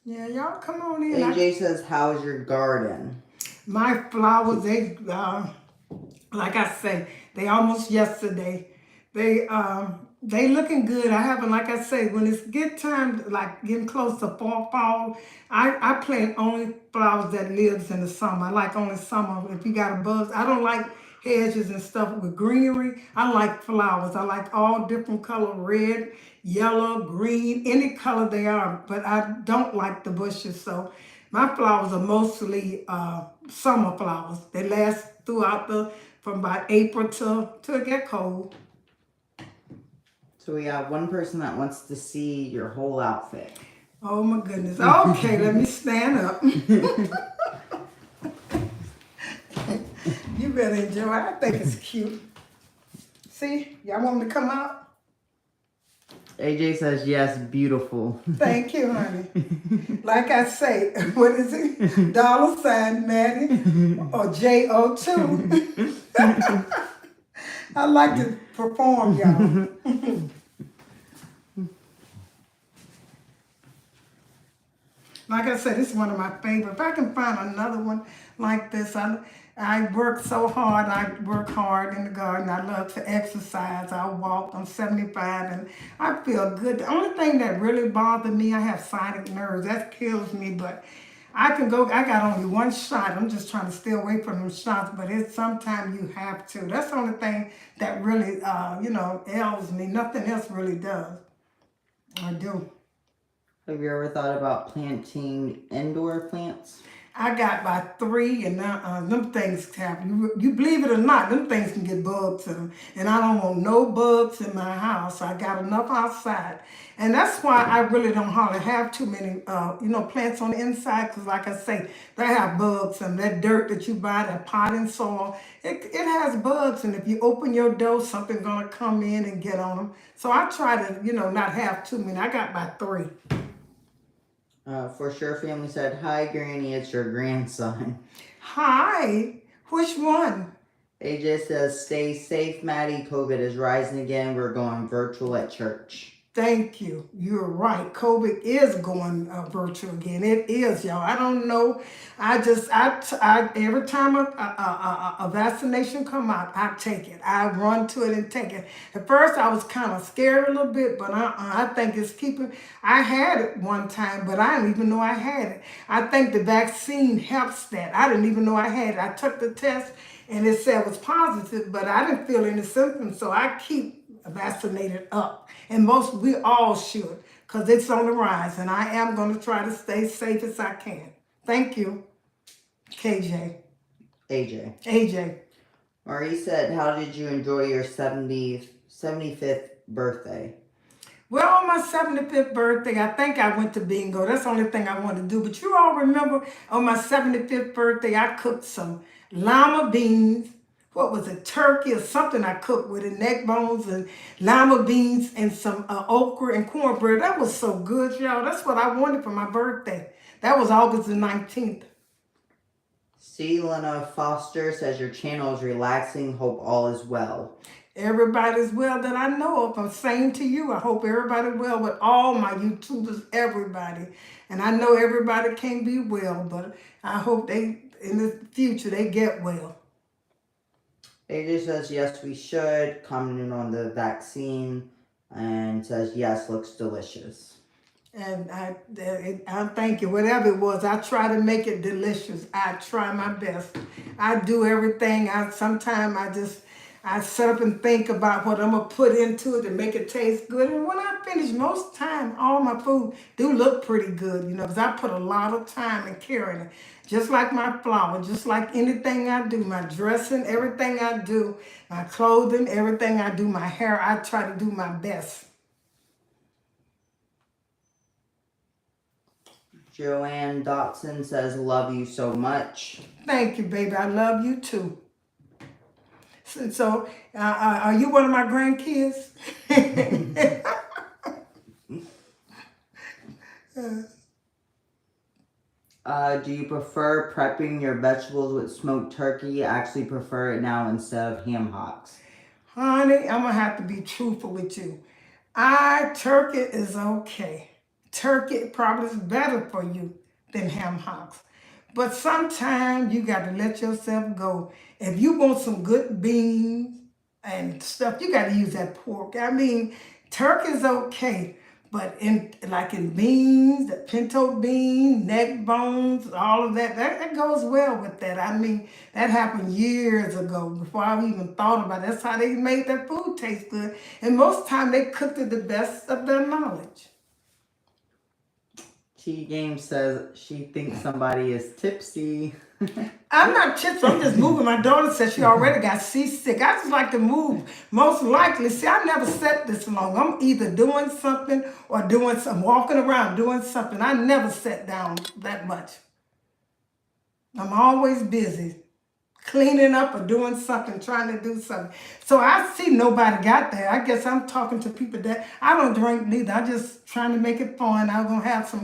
Yeah, y'all come on in. AJ says, how's your garden? My flowers, they, like I say, they almost yesterday. They looking good. I haven't, like I say, when it's get time, like getting close to fall, I plant only flowers that lives in the summer. I like only summer. If you got a buzz, I don't like hedges and stuff with greenery. I like flowers. I like all different color, red, yellow, green, any color they are. But I don't like the bushes. So my flowers are mostly summer flowers. They last throughout from about April till it get cold. So we have one person that wants to see your whole outfit. Oh my goodness. Okay, let me stand up. You better enjoy it. I think it's cute. See, y'all want me to come out? AJ says, yes, beautiful. Thank you, honey. Like I say, what is it? $ Mattie or JO2. I like to perform, y'all. Like I said, this is one of my favorites. If I can find another one like this, I work so hard. I work hard in the garden. I love to exercise. I walk. I'm 75 and I feel good. The only thing that really bothers me, I have sciatic nerves. That kills me, but I can go. I got only one shot. I'm just trying to stay away from them shots, but sometimes you have to. That's the only thing that really, ails me. Nothing else really does. I do. Have you ever thought about planting indoor plants? I got about 3, and them things happen. You believe it or not, them things can get bugs in them. And I don't want no bugs in my house. I got enough outside. And that's why I really don't hardly have too many, plants on the inside. Because like I say, they have bugs. And that dirt that you buy, that potting soil, it has bugs. And if you open your door, something's going to come in and get on them. So I try to, not have too many. I got about 3. For sure family said, hi Granny, it's your grandson. Hi, which one? AJ says, stay safe, Mattie. COVID is rising again. We're going virtual at church. Thank you. You're right. COVID is going virtual again. It is, y'all. I don't know. I every time a vaccination come out, I take it. I run to it and take it. At first, I was kind of scared a little bit, but I think it's keeping. I had it one time, but I didn't even know I had it. I think the vaccine helps that. I didn't even know I had it. I took the test and it said it was positive, but I didn't feel any symptoms, so I keep vaccinated up. And we all should, because it's on the rise, and I am going to try to stay safe as I can. Thank you, KJ. AJ. Marie said, how did you enjoy your 75th birthday? Well, on my 75th birthday, I think I went to bingo. That's the only thing I wanted to do. But you all remember on my 75th birthday, I cooked some lima beans. What was it, turkey or something I cooked with it, neck bones and lima beans and some okra and cornbread. That was so good, y'all. That's what I wanted for my birthday. That was August the 19th. C. Lena Foster says your channel is relaxing. Hope all is well. Everybody's well that I know of. I'm saying to you, I hope everybody well with all my YouTubers, everybody. And I know everybody can't be well, but I hope in the future they get well. AJ says, yes, we should. Commenting on the vaccine and says, yes, looks delicious. And I thank you. Whatever it was, I try to make it delicious. I try my best. I do everything. Sometimes I sit up and think about what I'm going to put into it to make it taste good. And when I finish, most time, all my food do look pretty good, because I put a lot of time and care in it. Just like my flour, just like anything I do, my dressing, everything I do, my clothing, everything I do, my hair, I try to do my best. Joanne Dotson says, love you so much. Thank you, baby. I love you too. So, are you one of my grandkids? Do you prefer prepping your vegetables with smoked turkey? I actually prefer it now instead of ham hocks. Honey, I'm going to have to be truthful with you. Turkey is okay. Turkey probably is better for you than ham hocks. But sometimes you got to let yourself go. If you want some good beans and stuff, you got to use that pork. I mean, turkey's okay. But in beans, the pinto bean, neck bones, all of that goes well with that. I mean, that happened years ago before I even thought about it. That's how they made their food taste good. And most time they cooked it the best of their knowledge. T-Game says she thinks somebody is tipsy. I'm not tipsy. I'm just moving. My daughter said she already got seasick. I just like to move. Most likely, see, I never sat this long. I'm either doing something or walking around doing something. I never sat down that much. I'm always busy cleaning up or doing something, trying to do something. So I see nobody got there. I guess I'm talking to people that I don't drink neither. I'm just trying to make it fun. I'm going to have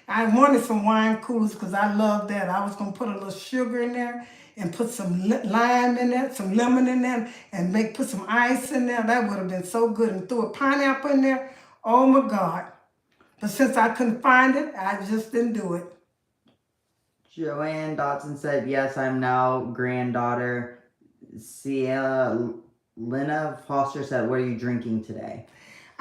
I wanted some wine coolers because I love that. I was going to put a little sugar in there and put some lime in there, some lemon in there, and put some ice in there. That would have been so good. And threw a pineapple in there. Oh, my God. But since I couldn't find it, I just didn't do it. Joanne Dotson said, yes, I'm now granddaughter. Lena Foster said, what are you drinking today?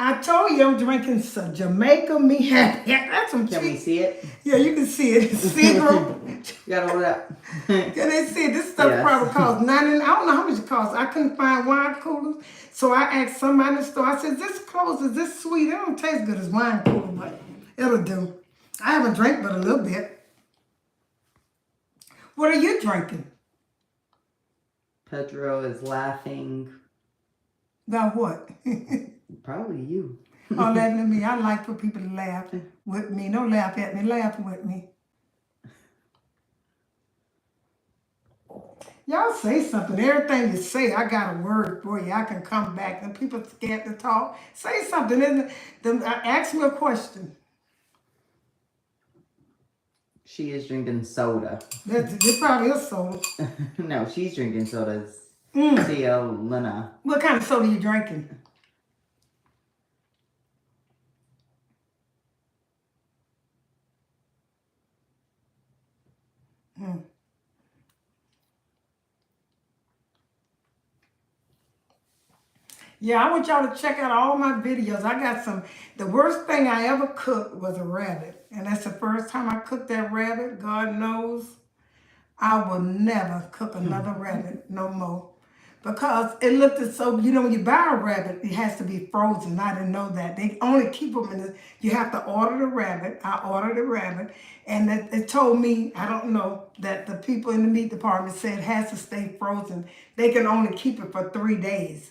I told you I'm drinking some Jamaica Me Happy. That's some Can we see it? Yeah, you can see it. Seagram. You gotta hold it up. Can they see it? This stuff probably costs $90. I don't know how much it costs. I couldn't find wine coolers. So I asked somebody in the store, I said, is this close? Is this sweet? It don't taste good as wine cooler, but it'll do. I haven't drank but a little bit. What are you drinking? Pedro is laughing. About what? Probably you. Oh, laughing at me. I like for people to laugh with me. Don't laugh at me. Laugh with me. Y'all say something. Everything you say, I got a word for you. I can come back. And people scared to talk. Say something. Ask me a question. She is drinking soda. It probably is soda. No, she's drinking sodas. Lena. What kind of soda you drinking? Hmm. Yeah, I want y'all to check out all my videos. I got some, the worst thing I ever cooked was a rabbit. And that's the first time I cooked that rabbit. God knows I will never cook another rabbit no more. Because it looked so, you know, when you buy a rabbit, it has to be frozen. I didn't know that. They only keep them in the, you have to order the rabbit. I ordered the rabbit. And it told me, I don't know, that the people in the meat department said it has to stay frozen. They can only keep it for 3 days.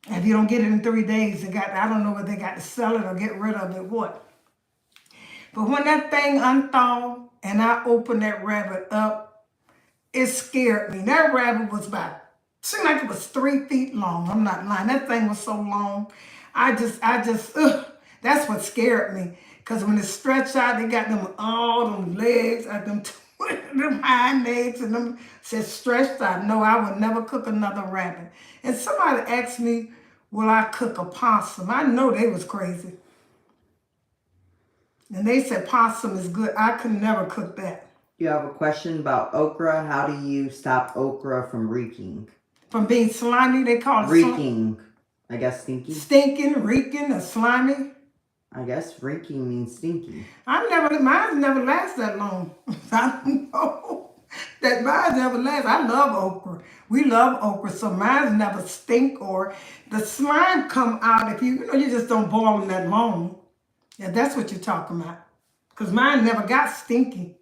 If you don't get it in 3 days, they got, I don't know whether they got to sell it or get rid of it, what. But when that thing unthawed and I opened that rabbit up, it scared me. That rabbit was about, seemed like it was 3 feet long. I'm not lying. That thing was so long. Ugh, that's what scared me. Because when it stretched out, they got them all them legs, them, them hind legs, and them said stretched out. No, I would never cook another rabbit. And somebody asked me, will I cook a possum? I know they was crazy. And they said possum is good. I could never cook that. You have a question about okra. How do you stop okra from reeking? From being slimy, they call it reeking. I guess stinky. Stinking, reeking, or slimy. I guess reeking means stinky. Mine never lasts that long. I don't know. That mine never lasts. I love okra. We love okra, so mine never stink or the slime come out if you just don't boil them that long. Yeah, that's what you're talking about. Because mine never got stinky.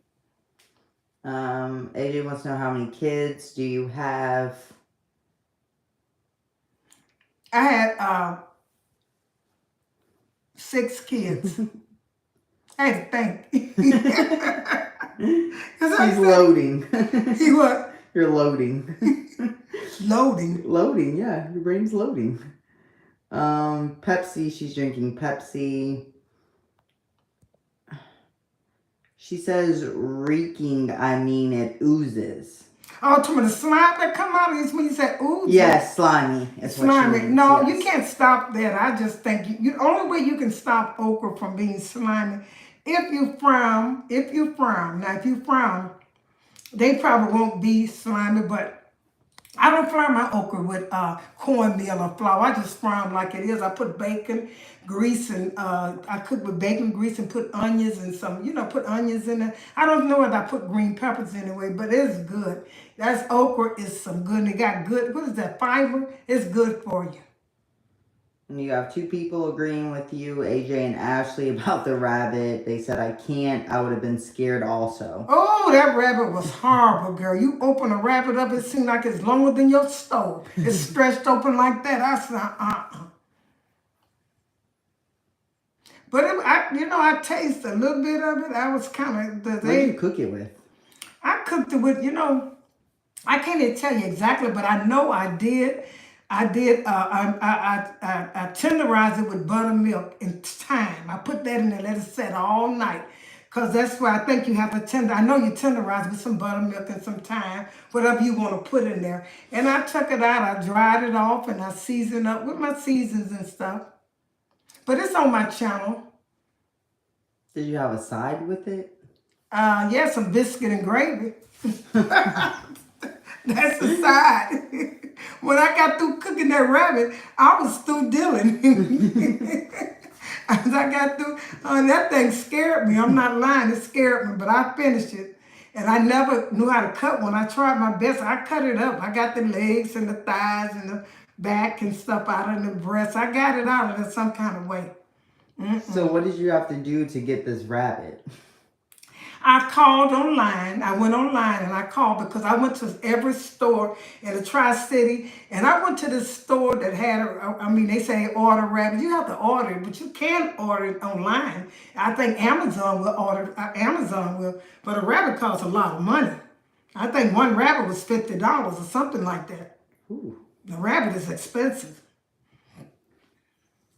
AJ wants to know how many kids do you have? I had 6 kids. I had to think. He's loading. He what? You're loading. Loading. Loading, yeah. Your brain's loading. Pepsi, she's drinking Pepsi. She says reeking, I mean it oozes. Oh, to the slime that come out is when you say ooze. Yes, slimy. Slimy. No, yes. You can't stop that. I just think the only way you can stop okra from being slimy, if you frown. Now, if you frown, they probably won't be slimy, but I don't fry my okra with cornmeal or flour. I just fry them like it is. I put bacon, grease, and I cook with bacon, grease, and put onions and some, put onions in it. I don't know if I put green peppers anyway, but it's good. That's okra is some good. And it got good, what is that, fiber? It's good for you. And you have 2 people agreeing with you, AJ and Ashley, about the rabbit. They said, I can't. I would have been scared also. Oh, that rabbit was horrible, girl. You open a rabbit up, it seemed like it's longer than your stove. It's stretched open like that. I said, But I tasted a little bit of it. I was kind of... What did you cook it with? I cooked it with, I can't even tell you exactly, but I know I did. I tenderized it with buttermilk in thyme. I put that in there, let it set all night. Because that's why I think you have to I know you tenderize with some buttermilk and some thyme, whatever you want to put in there. And I took it out, I dried it off, and I seasoned up with my seasons and stuff. But it's on my channel. Did you have a side with it? Yeah, some biscuit and gravy. That's the side. When I got through cooking that rabbit, I was through dealing. As I got through, that thing scared me. I'm not lying, it scared me, but I finished it. And I never knew how to cut one. I tried my best. I cut it up. I got the legs and the thighs and the back and stuff out of the breast. I got it out of it some kind of way. So what did you have to do to get this rabbit? I called online. I went online and I called because I went to every store in the Tri-City. And I went to the store that had, they say order rabbit. You have to order it, but you can order it online. I think Amazon will. But a rabbit costs a lot of money. I think one rabbit was $50 or something like that. Ooh. The rabbit is expensive.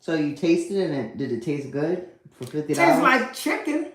So you tasted it, and did it taste good for $50? Tastes like chicken.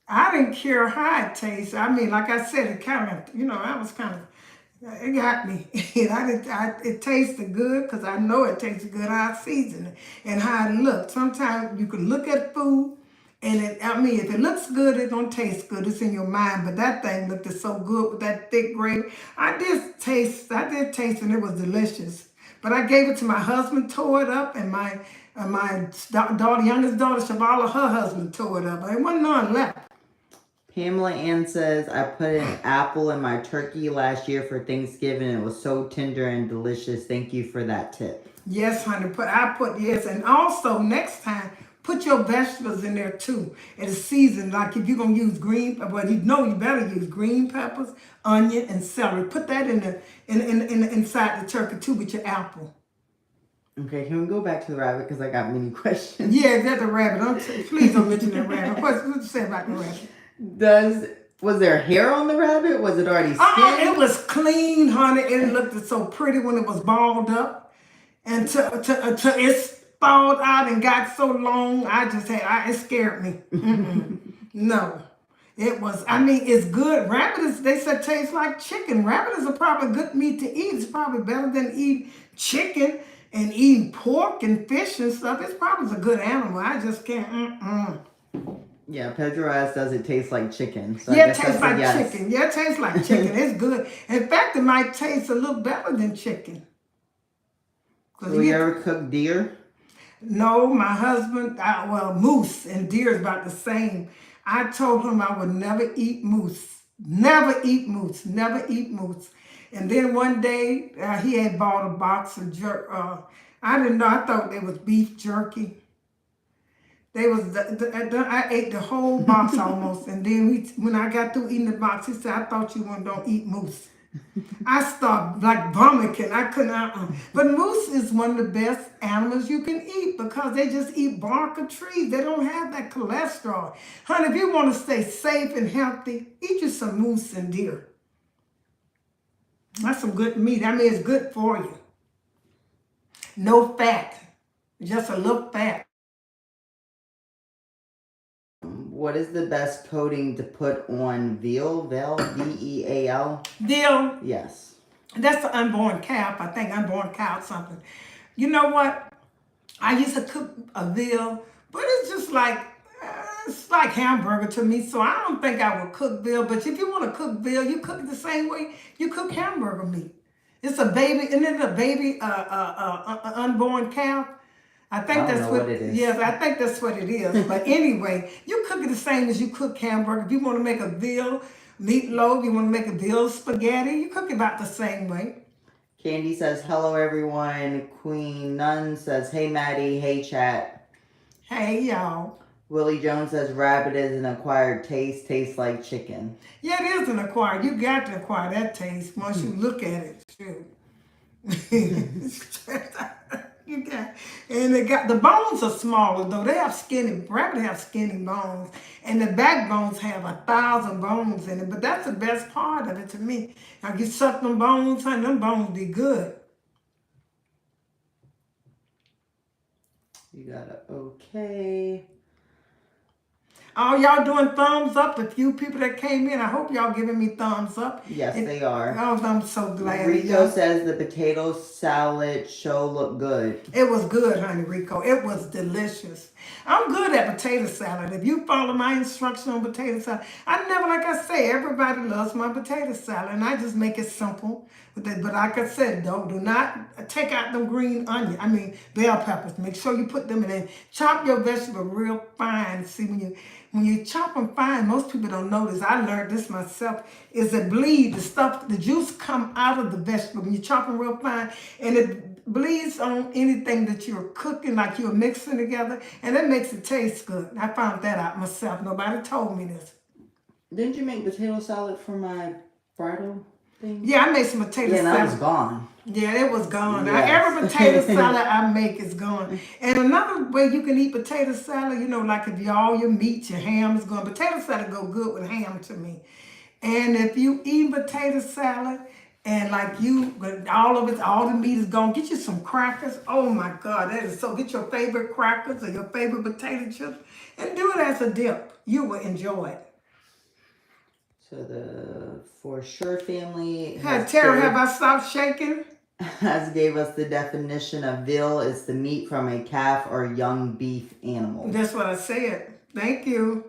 I didn't care how it tastes. Like I said, it kind of, it got me. It tasted good because I know it tasted good how I seasoned it and how it looked. Sometimes you can look at food And I mean, if it looks good, it don't taste good. It's in your mind. But that thing looked so good with that thick gravy. I did taste, and it was delicious. But I gave it to my husband, tore it up, and my youngest daughter, Shavala, her husband tore it up. There wasn't none left. Pamela Ann says, I put an apple in my turkey last year for Thanksgiving. It was so tender and delicious. Thank you for that tip. Yes, honey. Yes. And also, next time, put your vegetables in there too. At a season, like if you're going to use you better use green peppers, onion, and celery. Put that inside the turkey too with your apple. Okay, can we go back to the rabbit? Because I got many questions. Yeah, that's a rabbit. Please don't mention that rabbit. What you say about the rabbit? Was there hair on the rabbit? Was it already skinned? It was clean, honey. It looked so pretty when it was balled up. And until it spalled out and got so long, it scared me. No. It was, it's good. Rabbit they said tastes like chicken. Rabbit is probably good meat to eat. It's probably better than eating chicken and eating pork and fish and stuff. It's probably a good animal. I just can't, Yeah, Pedro asks, does it taste like chicken? So yeah, it tastes like chicken. Yeah, it tastes like chicken. It's good. In fact, it might taste a little better than chicken. So you ever cook deer? No, my husband, moose and deer is about the same. I told him I would never eat moose. Never eat moose. Never eat moose. And then one day, he had bought a box of jerky. I didn't know. I thought it was beef jerky. I ate the whole box almost, and then when I got through eating the box, he said, "I thought you don't eat moose." I started like vomiting. I couldn't. But moose is one of the best animals you can eat because they just eat bark of trees. They don't have that cholesterol, honey. If you want to stay safe and healthy, eat you some moose and deer. That's some good meat. It's good for you. No fat, just a little fat. What is the best coating to put on veal? V-E-A-L? Veal? Yes. That's the unborn calf. I think unborn cow something. You know what? I used to cook a veal, but it's just like, it's like hamburger to me. So I don't think I would cook veal. But if you want to cook veal, you cook it the same way you cook hamburger meat. It's a baby, isn't it a baby unborn calf? I think that's what it is. Yes, I think that's what it is. But anyway, you cook it the same as you cook hamburger. If you want to make a veal meatloaf, you want to make a veal spaghetti, you cook it about the same way. Candy says, hello, everyone. Queen Nun says, hey, Mattie. Hey, chat. Hey, y'all. Willie Jones says, rabbit is an acquired taste. Tastes like chicken. Yeah, it is an acquired. You got to acquire that taste once you look at it. You got, and the bones are smaller though. Rabbit have skinny bones, and the backbones have 1,000 bones in it. But that's the best part of it to me. Now you suck them bones, honey, them bones be good. You got it. Okay. All y'all doing thumbs up. A few people that came in, I hope y'all giving me thumbs up. Yes, they are. Oh, I'm so glad. Rico says the potato salad show looked good. It was good, honey, Rico. It was delicious. I'm good at potato salad. If you follow my instruction on potato salad, like I say, everybody loves my potato salad, and I just make it simple. But like I said, do not take out them green bell peppers. Make sure you put them in there. Chop your vegetable real fine. See, when you chop them fine, most people don't know this. I learned this myself. Is it bleed, the juice come out of the vegetable when you chop them real fine, and it bleeds on anything that you're cooking, like you're mixing together, and that makes it taste good. I found that out myself. Nobody told me this. Didn't you make potato salad for my bridal thing? Yeah, I made some potato salad. Yeah, that was gone. Yeah, it was gone. Yes. Every potato salad I make is gone. And another way you can eat potato salad, like if all your meat, your ham is gone. Potato salad go good with ham to me. And if you eat potato salad and all the meat is gone, get you some crackers. Oh my God, that is so. Get your favorite crackers or your favorite potato chips and do it as a dip. You will enjoy it. So the For Sure family Tara, have I stopped shaking? Has gave us the definition of veal is the meat from a calf or young beef animal. That's what I said. Thank you.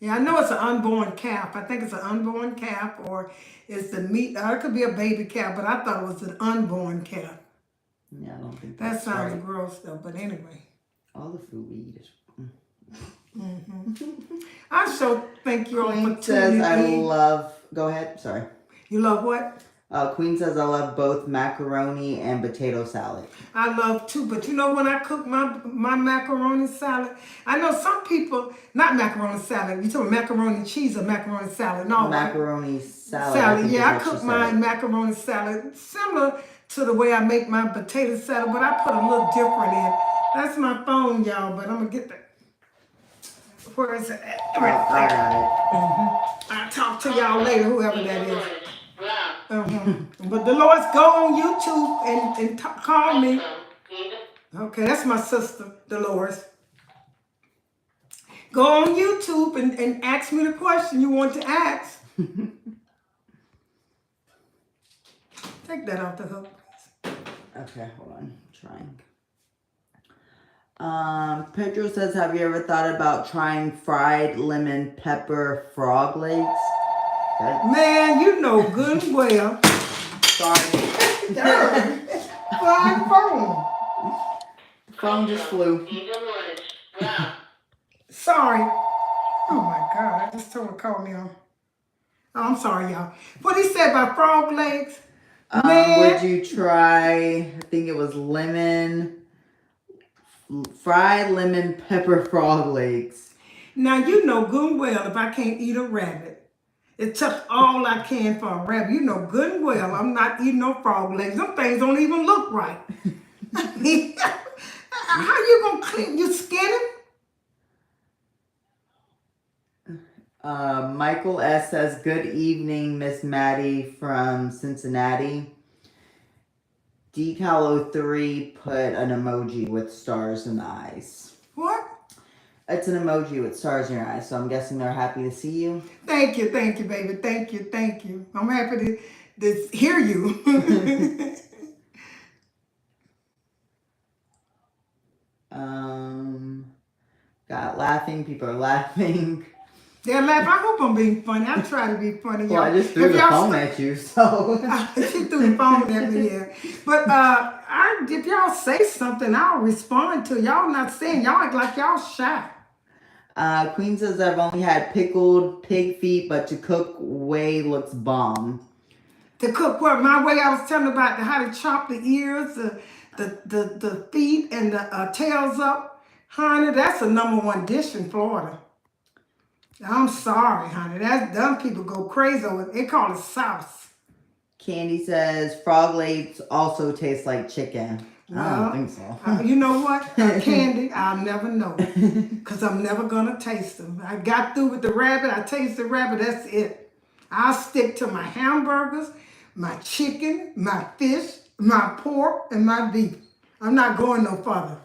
Yeah, I know it's an unborn calf. I think it's an unborn calf, or it's the meat. Or it could be a baby calf, but I thought it was an unborn calf. Yeah, I don't think That that's sounds right. gross, though. But anyway, All the food we eat is. I so thank you all for Queen says tuning I in. love. Go ahead. Sorry. You love what? Queen says I love both macaroni and potato salad. I love too, but you know when I cook my macaroni salad, I know some people not macaroni salad. You talking macaroni and cheese or macaroni salad? No, Macaroni salad. salad. Yeah, I I cook my macaroni salad similar to the way I make my potato salad, but I put a little different in. That's my phone, y'all. But I'm gonna get that. Where is it at? I got it. I'll talk to y'all later, whoever that is. But Dolores, go on YouTube and call me. Okay, that's my sister, Dolores. Go on YouTube and ask me the question you want to ask. Take that off the hook, please. Okay, hold on. I'm trying. Pedro says, have you ever thought about trying fried lemon pepper frog legs? Man, you know good and well. Sorry. Flying phone. The phone just flew. Sorry. Oh my God, I just told her to call me on. Oh, I'm sorry, y'all. What he said about frog legs? Man. Would you try, I think it was fried lemon pepper frog legs. Now, you know good and well if I can't eat a rabbit. It took all I can for a rabbit. You know good and well I'm not eating no frog legs. Them things don't even look right. How you gonna clean? You skin them? Michael S. says, good evening, Miss Mattie from Cincinnati. Decal03 put an emoji with stars in the eyes. What? It's an emoji with stars in your eyes, so I'm guessing they're happy to see you. Thank you, baby. Thank you. I'm happy to hear you. Got laughing. People are laughing. They're laughing. I hope I'm being funny. I try to be funny. Well, I just threw the phone at you, so. She threw the phone at me, yeah. But if y'all say something, I'll respond to y'all. Not saying y'all act like y'all shy. Queen says, I've only had pickled pig feet, but to cook way looks bomb. To cook what? My way I was telling about how to chop the ears, the feet, and the tails up. Honey, that's the #1 dish in Florida. I'm sorry, honey. Them people go crazy over it. They call it sauce. Candy says, frog legs also taste like chicken. Well, I don't think so. You know what? Candy, I'll never know. Because I'm never going to taste them. I got through with the rabbit. I tasted the rabbit. That's it. I'll stick to my hamburgers, my chicken, my fish, my pork, and my beef. I'm not going no further.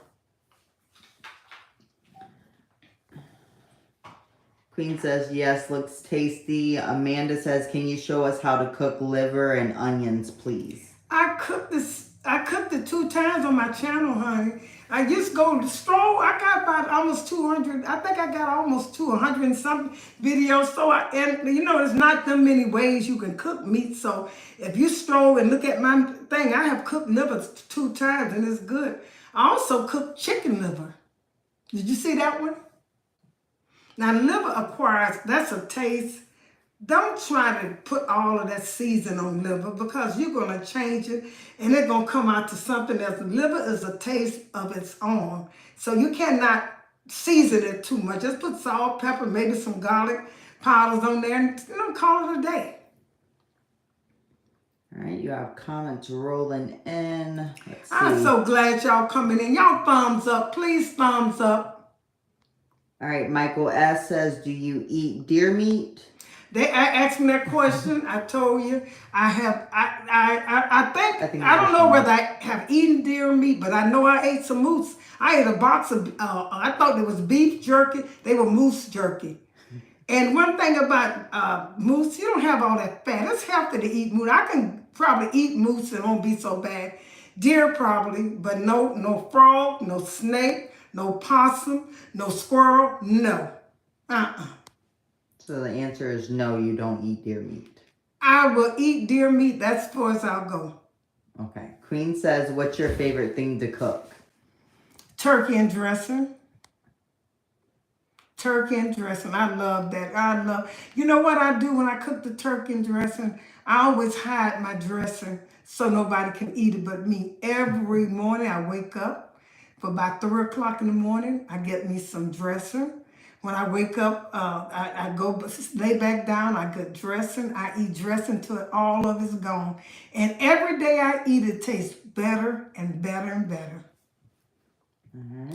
Queen says, yes, looks tasty. Amanda says, can you show us how to cook liver and onions, please? I cooked it 2 times on my channel, honey. I just go to stroll. I got about almost 200. I think I got almost 200 and some videos. So there's not that many ways you can cook meat. So if you stroll and look at my thing, I have cooked liver 2 times and it's good. I also cooked chicken liver. Did you see that one? Now, liver acquires, that's a taste. Don't try to put all of that season on liver because you're going to change it and it's going to come out to something else. Liver is a taste of its own. So you cannot season it too much. Just put salt, pepper, maybe some garlic powders on there and call it a day. All right, you have comments rolling in. Let's see. I'm so glad y'all coming in. Y'all thumbs up. Please thumbs up. All right, Michael S. says, do you eat deer meat? They asked me that question. I told you I have. I think I don't know whether I have eaten deer meat, but I know I ate some moose. I ate a box of. I thought it was beef jerky. They were moose jerky. And one thing about moose, you don't have all that fat. It's healthy to eat moose. I can probably eat moose and it won't be so bad. Deer probably, but no frog, no snake, no possum, no squirrel, no. So the answer is no, you don't eat deer meat. I will eat deer meat. That's as far as I'll go. Okay. Queen says, what's your favorite thing to cook? Turkey and dressing. Turkey and dressing. I love that. You know what I do when I cook the turkey and dressing? I always hide my dressing so nobody can eat it but me. Every morning I wake up for about 3 o'clock in the morning. I get me some dressing. When I wake up, I go lay back down. I get dressing. I eat dressing till all of it's gone. And every day I eat it tastes better and better and better.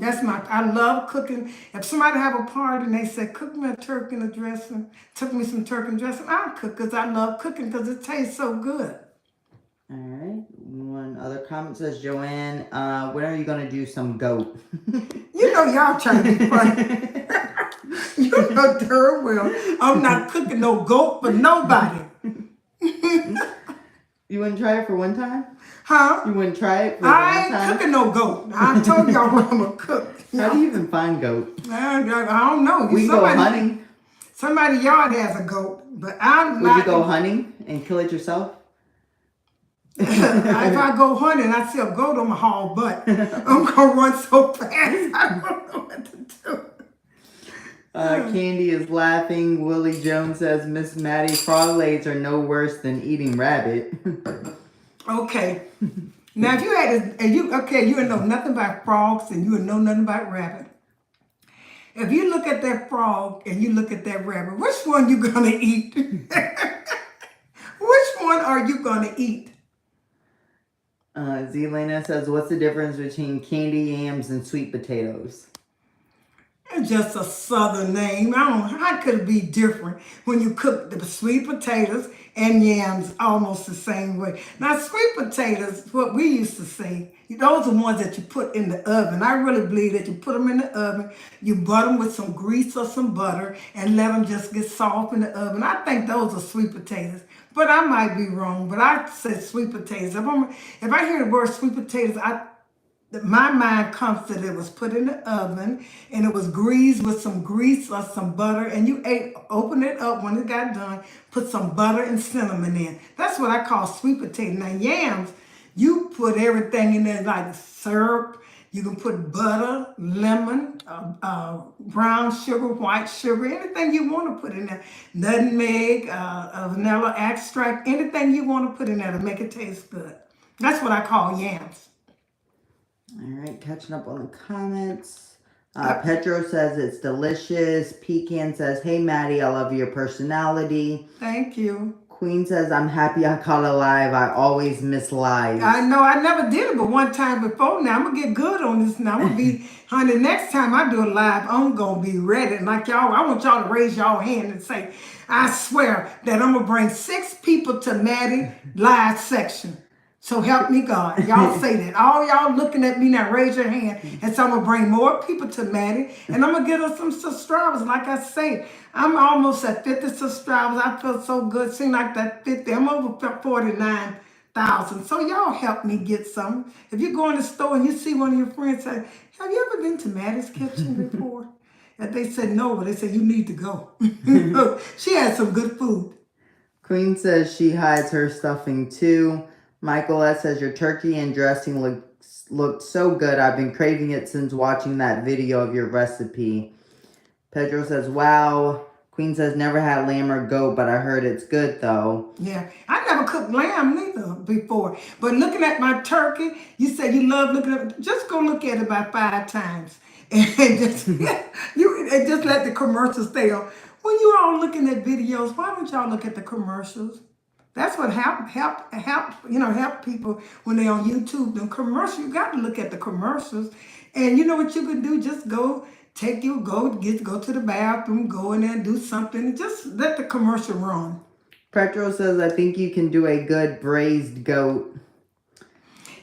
That's I love cooking. If somebody have a party and they say, cook me a turkey and a dressing, took me some turkey and dressing, I'll cook because I love cooking because it tastes so good. All right. One other comment says, Joanne, when are you going to do some goat? You know y'all trying to be funny. You know darn well I'm not cooking no goat for nobody. You wouldn't try it for one time? Huh? You wouldn't try it for I one time? ain't cooking no goat. I told y'all what I'm going to cook. How do you even find goat? I don't know. We go hunting. Somebody yard has a goat, but I'm Would not. you go hunting and kill it yourself? If I go hunting, I see a goat on my haul butt. I'm going to run so fast, I don't know what to do. Candy is laughing. Willie Jones says, Miss Mattie, frog legs are no worse than eating rabbit. Okay. Now, if you had to, you would know nothing about frogs and you would know nothing about rabbit. If you look at that frog and you look at that rabbit, which one you going to eat? Which one are you going to eat? Zelena says, what's the difference between candy yams and sweet potatoes? It's just a southern name. How could it be different when you cook the sweet potatoes and yams almost the same way? Now, sweet potatoes, what we used to say, those are ones that you put in the oven. I really believe that you put them in the oven, you butter them with some grease or some butter, and let them just get soft in the oven. I think those are sweet potatoes, but I might be wrong. But I said sweet potatoes. If I hear the word sweet potatoes, my mind comes that it was put in the oven and it was greased with some grease or some butter, and you open it up when it got done, put some butter and cinnamon in. That's what I call sweet potato. Now yams, you put everything in there like syrup. You can put butter, lemon, brown sugar, white sugar, anything you want to put in there. Nutmeg, vanilla extract, anything you want to put in there to make it taste good. That's what I call yams. All right, catching up on the comments. Petro says it's delicious. Pecan says, hey, Mattie, I love your personality. Thank you. Queen says, I'm happy I caught it live. I always miss lives. I know. I never did it but one time before. Now, I'm going to get good on this now. I'm going to be, honey, next time I do a live, I'm going to be ready. And like y'all, I want y'all to raise y'all hand and say, I swear that I'm going to bring 6 people to Mattie live section. So help me God. Y'all say that. All y'all looking at me now, raise your hand. And so I'm going to bring more people to Mattie. And I'm going to get her some subscribers. Like I say, I'm almost at 50 subscribers. I feel so good. Seem like that 50. I'm over 49,000. So y'all help me get some. If you go in the store and you see one of your friends say, have you ever been to Mattie's kitchen before? And they said no, but they said you need to go. She had some good food. Queen says she hides her stuffing too. Michael S. says your turkey and dressing looked so good. I've been craving it since watching that video of your recipe. Pedro says, wow. Queen says never had lamb or goat, but I heard it's good though. Yeah, I never cooked lamb neither before. But looking at my turkey, you said you love looking at it. Just go look at it about 5 times. And just, just let the commercials stay on. When you all looking at videos, why don't y'all look at the commercials? That's what help people when they're on YouTube. The commercial, you got to look at the commercials. And you know what you can do? Just go to the bathroom, go in there and do something. Just let the commercial run. Petro says, I think you can do a good braised goat.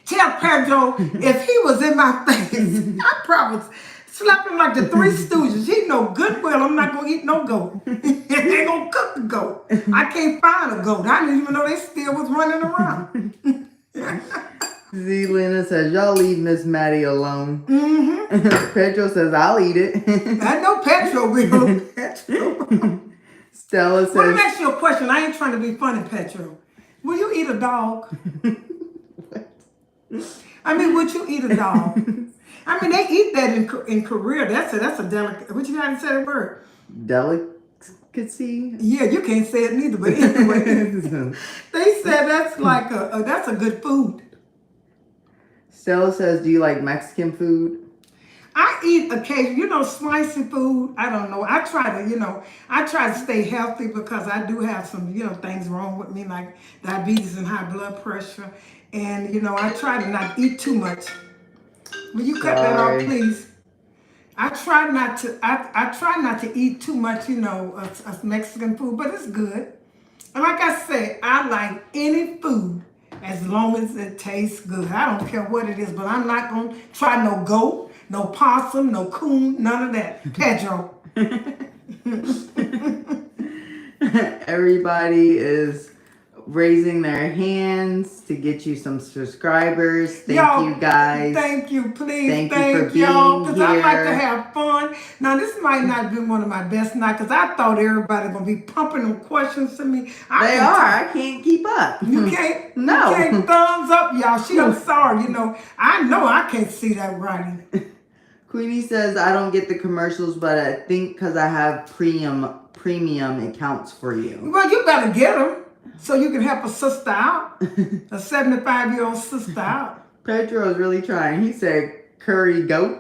Tell Pedro if he was in my face, I probably slap him like the 3 Stooges. He know good well I'm not going to eat no goat. They ain't going to cook the goat. I can't find a goat. I didn't even know they still was running around. Zelena says, y'all leave Miss Mattie alone. Pedro says, I'll eat it. I know Petro will. Petro. Stella Well, let me says, ask you a question. I ain't trying to be funny, Petro. Will you eat a dog? I mean, would you eat a dog? I mean, they eat that in Korea. That's a delicate. What you gotta say the word? delicacy? Yeah, you can't say it neither. But anyway, they said that's like that's a good food. Stella says, do you like Mexican food? I eat occasionally, spicy food. I don't know. I try to stay healthy because I do have some, things wrong with me like diabetes and high blood pressure. And, I try to not eat too much. Will you cut that off, Sorry. please? I try not to. I try not to eat too much, of Mexican food, but it's good. And like I said, I like any food as long as it tastes good. I don't care what it is, but I'm not gonna try no goat, no possum, no coon, none of that. Pedro. Everybody is raising their hands to get you some subscribers. Thank you guys. Thank you, please. Thank you for y'all, being because I like to here. have fun. Now, this might not be one of my best nights because I thought everybody gonna be pumping them questions to me. I can't keep up. You can't. No. You can't thumbs up, y'all. I'm sorry. I know I can't see that writing. Queenie says, I don't get the commercials, but I think because I have premium, it counts for you. Well, you better get them so you can help a sister out, a 75-year-old sister out. Pedro is really trying. He said, curry goat.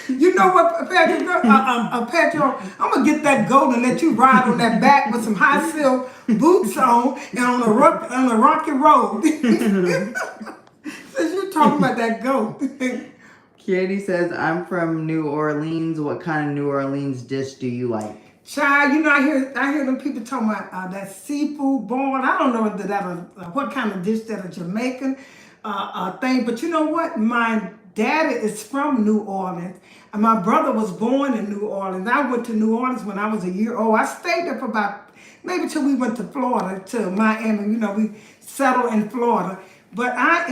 You know what, Pedro? I'm going to get that goat and let you ride on that back with some high heel boots on and on a rocky road. Since you're talking about that goat. Katie says, I'm from New Orleans. What kind of New Orleans dish do you like? Child, I hear them people talking about that seafood boil. I don't know what kind of dish that a Jamaican thing, but you know what? My daddy is from New Orleans, and my brother was born in New Orleans. I went to New Orleans when I was a year old. I stayed there for about maybe till we went to Florida, to Miami. We settled in Florida. But I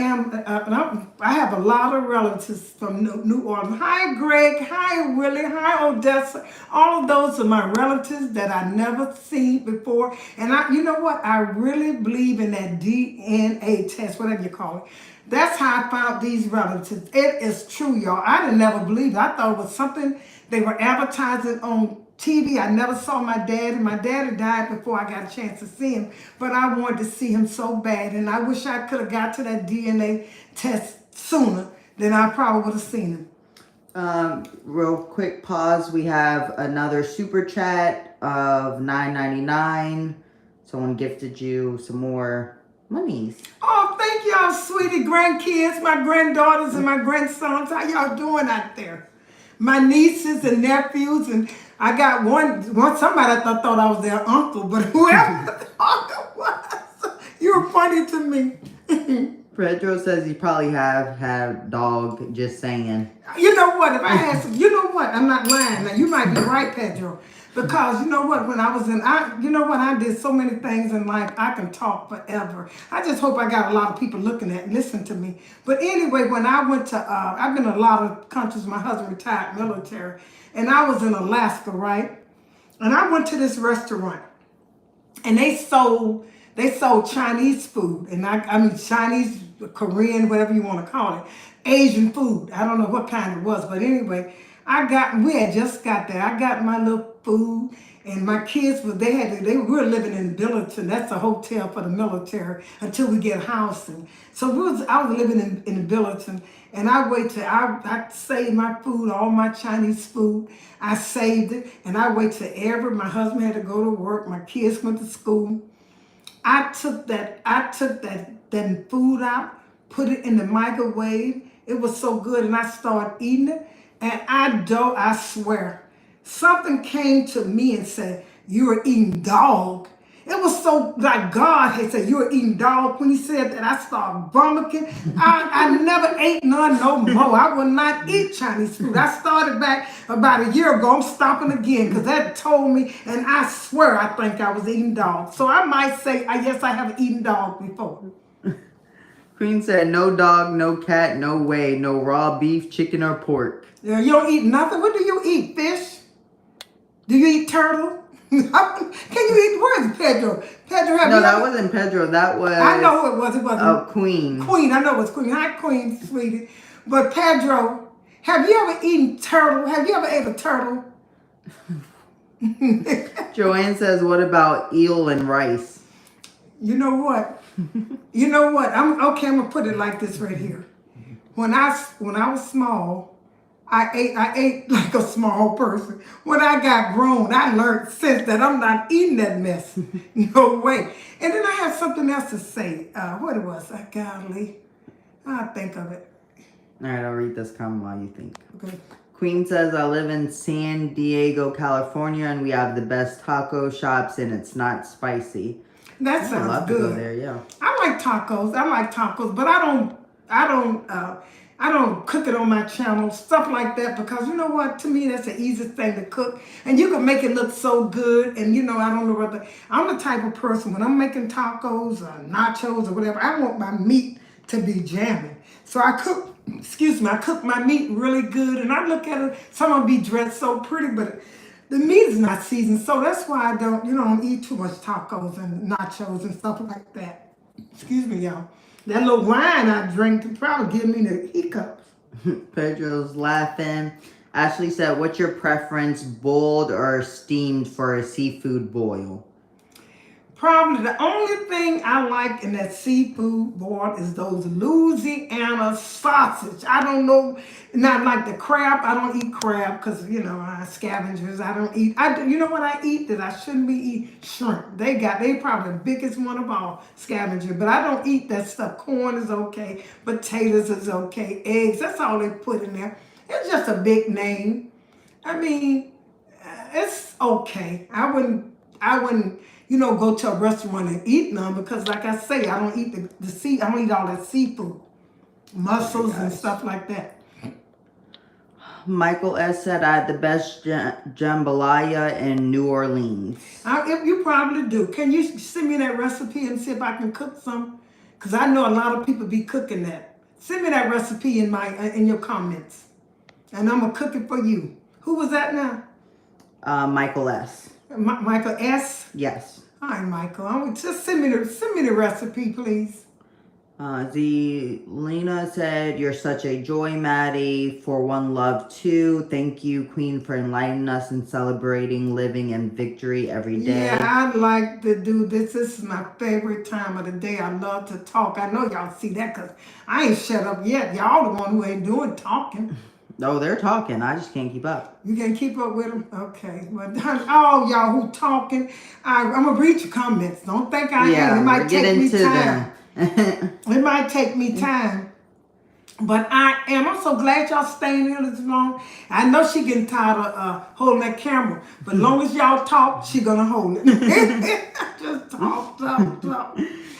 have a lot of relatives from New Orleans. Hi, Greg. Hi, Willie. Hi, Odessa. All of those are my relatives that I never seen before. And you know what? I really believe in that DNA test, whatever you call it. That's how I found these relatives. It is true, y'all. I didn't never believe it. I thought it was something they were advertising on TV. I never saw my dad, and my daddy died before I got a chance to see him, but I wanted to see him so bad, and I wish I could have got to that DNA test sooner, then I probably would have seen him. Real quick pause. We have another super chat of $9.99. Someone gifted you some more monies. Oh, thank y'all, sweetie grandkids, my granddaughters and my grandsons. How y'all doing out there? My nieces and nephews, and I got one somebody I thought I was their uncle, but whoever the uncle was, you were funny to me. Pedro says you probably have had dog, just saying. You know what, if I had some, you know what, I'm not lying. Now, you might be right, Pedro, because you know what, when I was I did so many things in life, I can talk forever. I just hope I got a lot of people listen to me. But anyway, when I went to, I've been in a lot of countries. My husband retired military, and I was in Alaska, right? And I went to this restaurant, and they sold Chinese food, and I mean Chinese, Korean, whatever you want to call it, Asian food. I don't know what kind it was, but anyway, we had just got there. I got my little food, and my kids were were living in Billington. That's a hotel for the military until we get housing. So I was living in Billington, and I saved my food, all my Chinese food. I saved it, and I wait till my husband had to go to work, my kids went to school. I took that food out, put it in the microwave. It was so good, and I started eating it. And I swear, something came to me and said, "You were eating dog." It was so like God had said, "You were eating dog." When he said that, I started vomiting. I never ate none no more. I will not eat Chinese food. I started back about a year ago. I'm stopping again because that told me, and I swear I think I was eating dog. So I might say, yes, I have eaten dog before. Queen said, no dog, no cat, no way, no raw beef, chicken, or pork. Yeah, you don't eat nothing? What do you eat? Fish? Do you eat turtle? Can you eat, where's Pedro? Pedro, have No, you that ever, wasn't Pedro. That was I know who it was. It wasn't Queen. Queen. I know it was Queen. Hi, Queen, sweetie. But Pedro, have you ever eaten turtle? Have you ever ate a turtle? Joanne says, what about eel and rice? You know what? You know what? I'm gonna put it like this right here. When I was small, I ate like a small person. When I got grown, I learned since that I'm not eating that mess. No way. And then I have something else to say. What it was? Golly, I'll think of it. All right, I'll read this comment while you think. Okay. Queen says, I live in San Diego, California, and we have the best taco shops, and it's not spicy. That I'd sounds love good. to go there, yeah. I like tacos, but I don't cook it on my channel, stuff like that, because you know what? To me, that's the easiest thing to cook, and you can make it look so good. And I don't know whether I'm the type of person when I'm making tacos or nachos or whatever, I want my meat to be jammy. So I cook. I cook my meat really good, and I look at it. Some of them be dressed so pretty, but the meat is not seasoned, so that's why I don't eat too much tacos and nachos and stuff like that. Excuse me, y'all. That little wine I drink could probably give me the hiccups. Pedro's laughing. Ashley said, what's your preference, boiled or steamed for a seafood boil? Probably the only thing I like in that seafood boil is those Louisiana sausage. I don't know, not like the crab. I don't eat crab because scavengers. I don't eat. You know what I eat that I shouldn't be eating? Shrimp. They probably the biggest one of all, scavenger. But I don't eat that stuff. Corn is okay. Potatoes is okay. Eggs. That's all they put in there. It's just a big name. I mean, it's okay. I wouldn't, go to a restaurant and eat none because, like I say, I don't eat I don't eat all that seafood, mussels and stuff like that. Michael S. said, I had the best jambalaya in New Orleans. If you probably do. Can you send me that recipe and see if I can cook some? Because I know a lot of people be cooking that. Send me that recipe in your comments, and I'm gonna cook it for you. Who was that now? Michael S. Michael S. Yes. Hi, Michael. Just send me the recipe, please. Lena said, you're such a joy, Mattie. For one love, too. Thank you, Queen, for enlightening us and celebrating living in victory every day. Yeah, I like to do this. This is my favorite time of the day. I love to talk. I know y'all see that because I ain't shut up yet. Y'all the one who ain't doing talking. Oh, they're talking. I just can't keep up. You can keep up with them? Okay. Well, all y'all who talking, I'm going to read your comments. Don't think I ain't. It might take me time. It might take me time. But I'm so glad y'all staying here this long. I know she getting tired of holding that camera. But as long as y'all talk, she going to hold it. Just talk.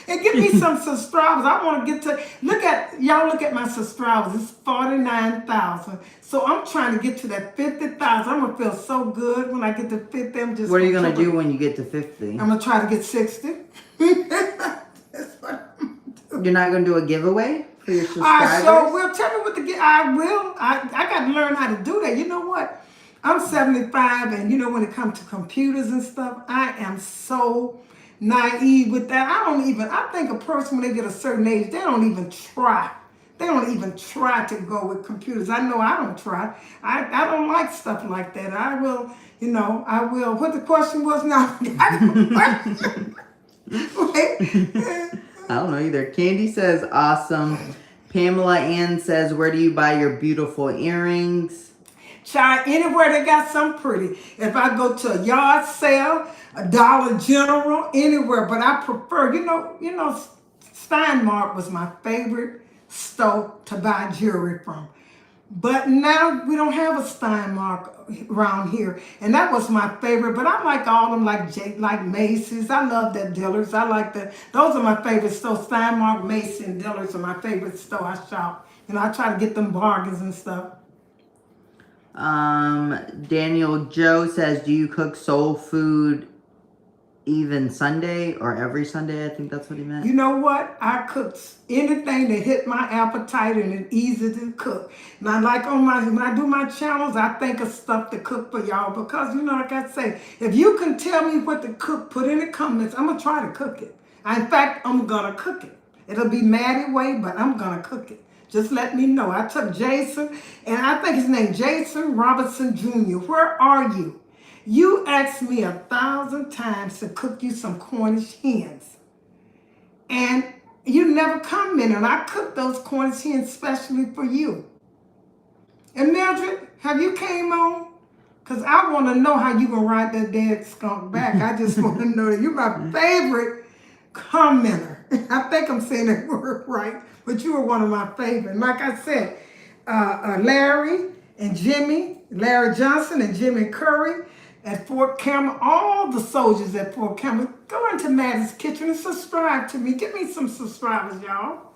And give me some subscribers. I want to get to, look at my subscribers. It's 49,000. So I'm trying to get to that 50,000. I'm going to feel so good when I get to 50. What are you going to do when you get to 50? I'm going to try to get 60. That's what I'm going to do. You're not going to do a giveaway for your subscribers? I sure will. Tell me what to get. I will. I got to learn how to do that. You know what? I'm 75, and when it comes to computers and stuff, I am so naive with that. I think a person when they get a certain age, they don't even try. They don't even try to go with computers. I know I don't try. I don't like stuff like that. I will. What the question was now? I don't know either. Candy says, awesome. Pamela Ann says, where do you buy your beautiful earrings? Child, anywhere they got some pretty. If I go to a yard sale, a Dollar General, anywhere. But I prefer, Steinmark was my favorite store to buy jewelry from. But now we don't have a Steinmark around here. And that was my favorite. But I like all of them, like Macy's. I love that Dillard's. I like that. Those are my favorite stores. Steinmark, Macy's, and Dillard's are my favorite store I shop. I try to get them bargains and stuff. Daniel Joe says, do you cook soul food even Sunday or every Sunday. I think that's what he meant. You know what? I cook anything that hit my appetite and it's easy to cook. Now, like when I do my channels, I think of stuff to cook for y'all because, like I say, if you can tell me what to cook, put in the comments. I'm going to try to cook it. In fact, I'm going to cook it. It'll be Mattie way, but I'm going to cook it. Just let me know. I took Jason, and I think his name Jason Robertson Jr. Where are you? You asked me 1,000 times to cook you some Cornish hens. And you never commented. And I cooked those Cornish hens specially for you. And Mildred, have you came on? Because I want to know how you going to ride that dead skunk back. I just want to know that you're my favorite commenter. I think I'm saying that word right, but you were one of my favorite. Like I said, Larry and Jimmy, Larry Johnson and Jimmy Curry at Fort Campbell, all the soldiers at Fort Campbell, go into Mattie's Kitchen and subscribe to me. Give me some subscribers, y'all.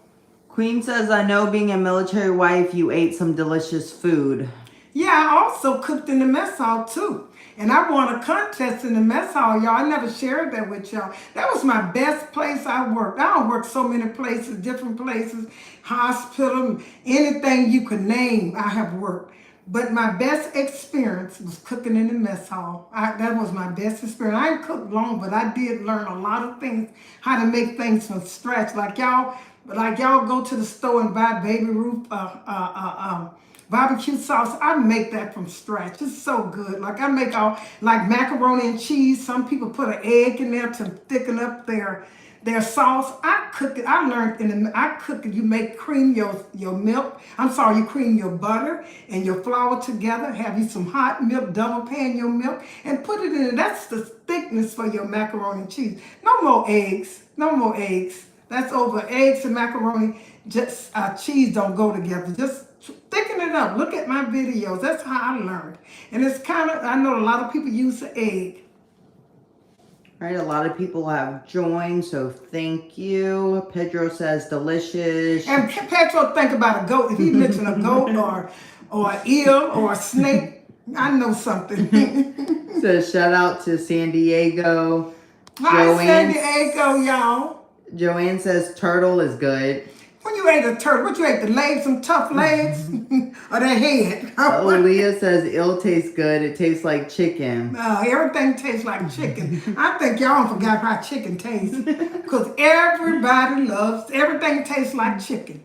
Queen says, I know being a military wife, you ate some delicious food. Yeah, I also cooked in the mess hall too. And I won a contest in the mess hall, y'all. I never shared that with y'all. That was my best place I worked. I don't work so many places, different places, hospital, anything you could name, I have worked. But my best experience was cooking in the mess hall. That was my best experience. I didn't cook long, but I did learn a lot of things, how to make things from scratch. Like y'all go to the store and buy Baby Ruth barbecue sauce. I make that from scratch. It's so good. Like I make like macaroni and cheese. Some people put an egg in there to thicken up their sauce. I cook it. I learned I cook it. You cream your milk. You cream your butter and your flour together. Have you some hot milk, double pan your milk, and put it in it. That's the thickness for your macaroni and cheese. No more eggs. No more eggs. That's over. Eggs and macaroni, just cheese don't go together. Just thicken it up. Look at my videos. That's how I learned. And it's I know a lot of people use the egg. Right, a lot of people have joined, so thank you. Pedro says delicious. And Pedro think about a goat. If he mentioned a goat or an eel or a snake, I know something. So shout out to San Diego. Hi, San Diego, y'all. Joanne says turtle is good. When you ate a turtle, what you ate? The legs, some tough legs? Or the head? Leah says it'll taste good. It tastes like chicken. Everything tastes like chicken. I think y'all forgot how chicken tastes. Because everything tastes like chicken.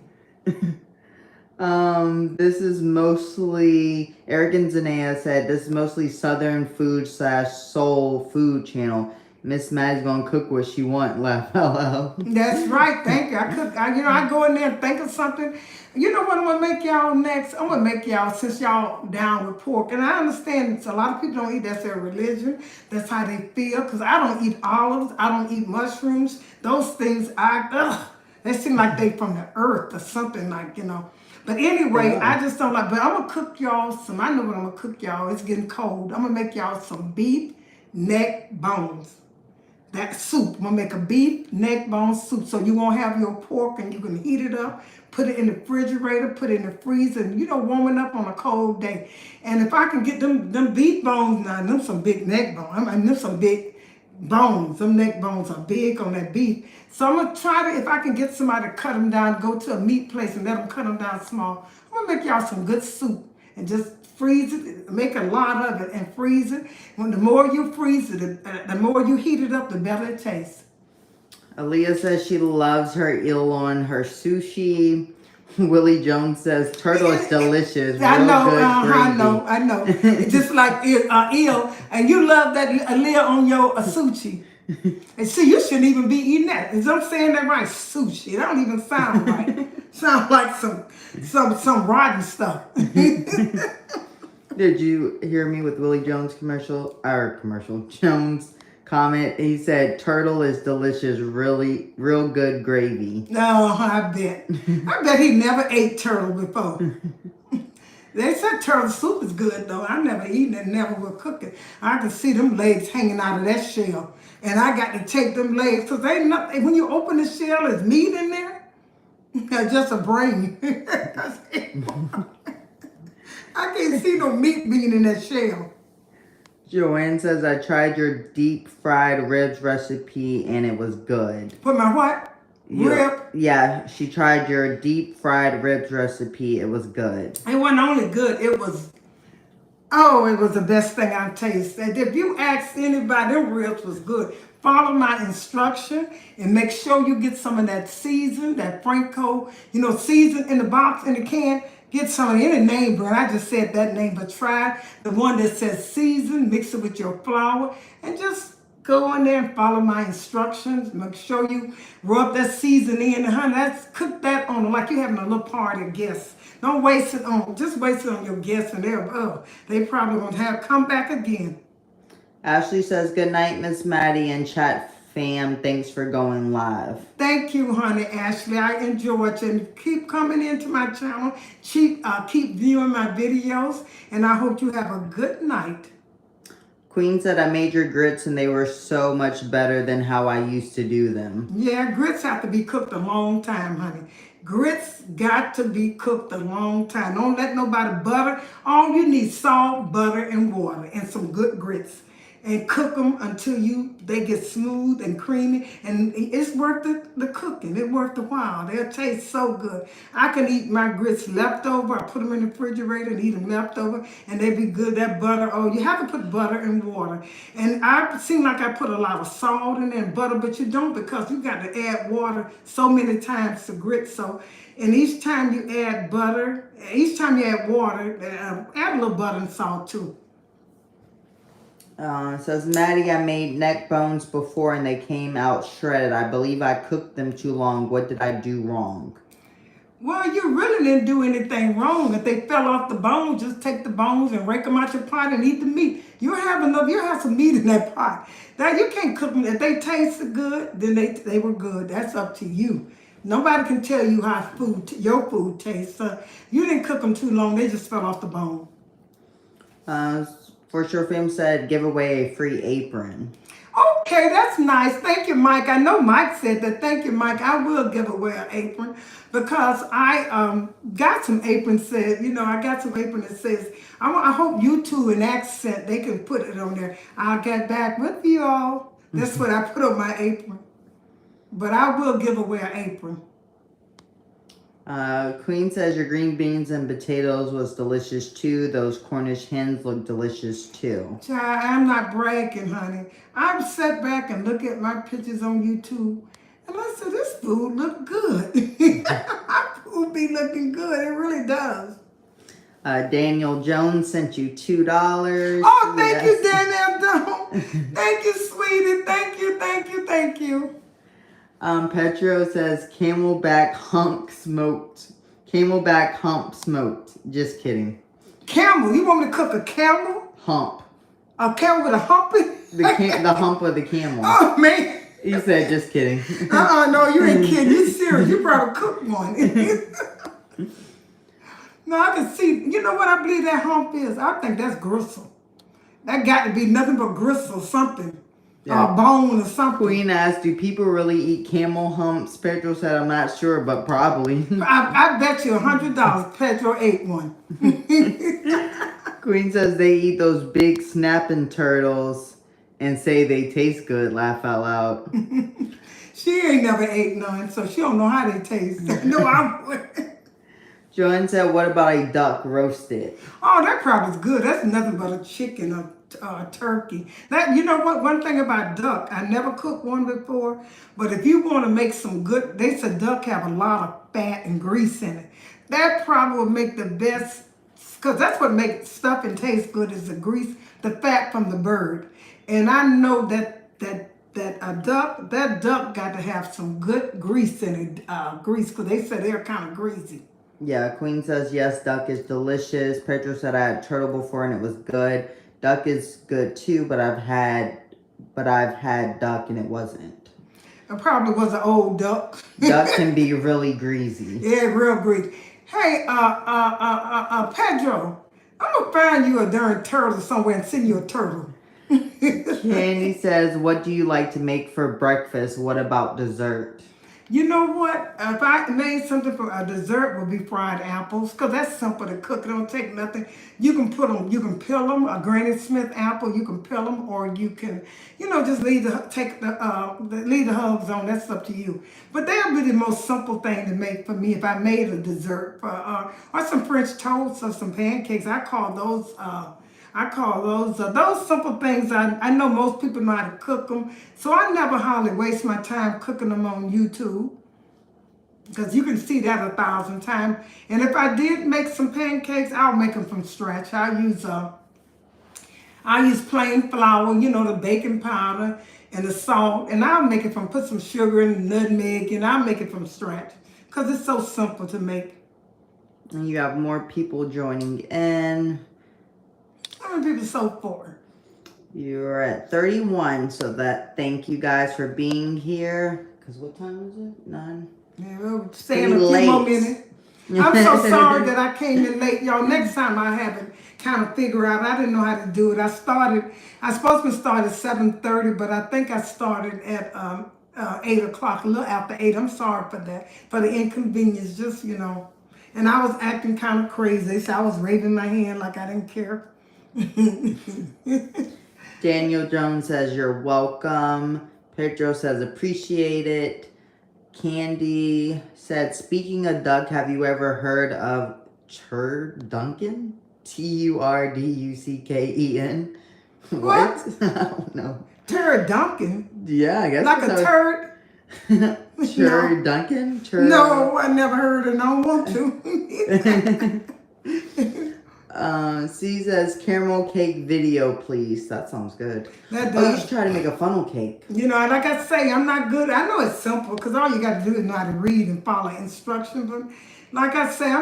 This is mostly, Eric and Zanea said, this is mostly Southern food / soul food channel. Miss Mattie's gonna cook what she want, laugh out loud. That's right, thank you. I go in there and think of something. You know what I'm gonna make y'all next? I'm gonna make y'all, since y'all down with pork, and I understand a lot of people don't eat, that's their religion, that's how they feel, because I don't eat olives, I don't eat mushrooms, those things, they seem like they from the earth or something But anyway, I just don't like, but I'm gonna cook y'all I know what I'm gonna cook y'all, it's getting cold. I'm gonna make y'all some beef neck bones. That soup, I'm gonna make a beef neck bone soup, so you won't have your pork and you can heat it up, put it in the refrigerator, put it in the freezer, and warm it up on a cold day. And if I can get them beef bones, now them some big neck bones, them some big bones, them neck bones are big on that beef. So I'm gonna try to, if I can get somebody to cut them down, go to a meat place and let them cut them down small. I'm gonna make y'all some good soup and just freeze it, make a lot of it and freeze it. When the more you freeze it, the more you heat it up, the better it tastes. Aaliyah says she loves her eel on her sushi. Willie Jones says turtle is delicious. I know. It's just like eel, and you love that Aaliyah on your sushi. And see, you shouldn't even be eating that. Is I'm saying that right? Sushi. It don't even sound right. Sounds like some rotten stuff. Did you hear me with Willie Jones Jones comment? He said turtle is delicious, real good gravy. No, I bet he never ate turtle before. They said turtle soup is good though. I never eaten it, never will cook it. I can see them legs hanging out of that shell. And I got to take them legs, because when you open the shell, there's meat in there. Just a brain. I can't see no meat being in that shell. Joanne says, I tried your deep fried ribs recipe and it was good. Put my what? Rib? Yeah, she tried your deep fried ribs recipe. It was good. It wasn't only good, it was the best thing I've tasted. If you ask anybody, them ribs was good. Follow my instruction and make sure you get some of that season, that Franco, season in the box, in the can. Get some of any name brand. I just said that name, but try the one that says season, mix it with your flour, and just go in there and follow my instructions. Make sure you rub that seasoning in, honey. Cook that on like you're having a little party of guests. Don't waste it just waste it on your guests, and they probably won't come back again. Ashley says, good night, Miss Mattie and chat fam. Thanks for going live. Thank you, honey, Ashley. I enjoyed you. And keep coming into my channel. Keep viewing my videos, and I hope you have a good night. Queen said, I made your grits and they were so much better than how I used to do them. Yeah, grits have to be cooked a long time, honey. Grits got to be cooked a long time. Don't let nobody butter. All you need salt, butter, and water, and some good grits. And cook them until they get smooth and creamy. And it's worth the cooking. It's worth the while. They'll taste so good. I can eat my grits leftover. I put them in the refrigerator and eat them leftover. And they be good. That butter, you have to put butter and water. And I seem like I put a lot of salt in there and butter, but you don't, because you got to add water so many times to grits. So, and each time you add water, add a little butter and salt too. Says, Mattie, I made neck bones before and they came out shredded. I believe I cooked them too long. What did I do wrong? Well, you really didn't do anything wrong. If they fell off the bones, just take the bones and rake them out your pot and eat the meat. You'll have some meat in that pot. Now, you can't cook them. If they tasted good, then they were good. That's up to you. Nobody can tell you how your food tastes. You didn't cook them too long. They just fell off the bone. For Sure Fam said, give away a free apron. Okay, that's nice. Thank you, Mike. I know Mike said that. Thank you, Mike. I will give away an apron because I got some aprons I got some apron that says, I hope YouTube and Accent, they can put it on there. I'll get back with you all. That's what I put on my apron. But I will give away an apron. Queen says your green beans and potatoes was delicious too. Those Cornish hens look delicious too. Child, I'm not bragging, honey. I sit back and look at my pictures on YouTube, and I said, this food look good. My food be looking good. It really does. Daniel Jones sent you $2. Oh, thank you, Daniel Jones. Thank you, sweetie. Thank you, thank you, thank you. Petro says camelback hump smoked. Camelback hump smoked. Just kidding. Camel? You want me to cook a camel? Hump. A camel with a hump in it? The hump of the camel. Oh, man. You said just kidding. No, you ain't kidding. You serious. You probably cooked one. No, I can see. You know what I believe that hump is? I think that's gristle. That got to be nothing but gristle, something. Yeah. Bone or something. Queen asked, do people really eat camel humps? Pedro said, I'm not sure, but probably. I bet you $100 Pedro ate one. Queen says they eat those big snapping turtles and say they taste good. Laugh out loud. She ain't never ate none, so she don't know how they taste. No, I wouldn't. Joanne said, what about a duck roasted? Oh, that probably is good. That's nothing but a chicken or turkey. You know what? One thing about duck, I never cooked one before, but if you want to make some good, they said duck have a lot of fat and grease in it. That probably will make the best, because that's what makes stuffing taste good is the grease, the fat from the bird. And I know that duck got to have some good grease in it, because they said they're kind of greasy. Yeah, Queen says, yes, duck is delicious. Pedro said, I had turtle before and it was good. Duck is good too, but I've had duck and it wasn't. It probably was an old duck. Duck can be really greasy. Yeah, real greasy. Hey, Pedro, I'm gonna find you a darn turtle somewhere and send you a turtle. Candy says, what do you like to make for breakfast? What about dessert? You know what? If I made something for a dessert, would be fried apples, cause that's simple to cook. It don't take nothing. You can put them, you can peel them. A Granny Smith apple, you can peel them, or you can, just leave the hubs on. That's up to you. But that would be the most simple thing to make for me. If I made a dessert for, or some French toast or some pancakes, I call those. Those simple things. I know most people know how to cook them, so I never hardly waste my time cooking them on YouTube because you can see that 1,000 times. And if I did make some pancakes, I'll make them from scratch. I use plain flour, the baking powder and the salt, and I'll make it from put some sugar and nutmeg, and I'll make it from scratch because it's so simple to make. And you have more people joining in. How many people so far? You're at 31, so thank you guys for being here. Because what time is it? 9? Yeah, we'll stay in a few more minutes. I'm so sorry that I came in late, y'all. Next time I have it kind of figure out. I didn't know how to do it. I was supposed to start at 7:30, but I think I started at 8 o'clock, a little after 8. I'm sorry for that, for the inconvenience, And I was acting kind of crazy, so I was waving my hand like I didn't care. Daniel Jones says you're welcome. Pedro says appreciate it. Candy said, speaking of duck, have you ever heard of Turducken? Turducken? What? I don't know. Turducken? Yeah, I guess like a turd. Turducken? No, I never heard it. I don't want to. C says caramel cake video, please. That sounds good. That does. You should try to make a funnel cake. Like I say, I'm not good. I know it's simple because all you got to do is know how to read and follow instructions. But like I say, I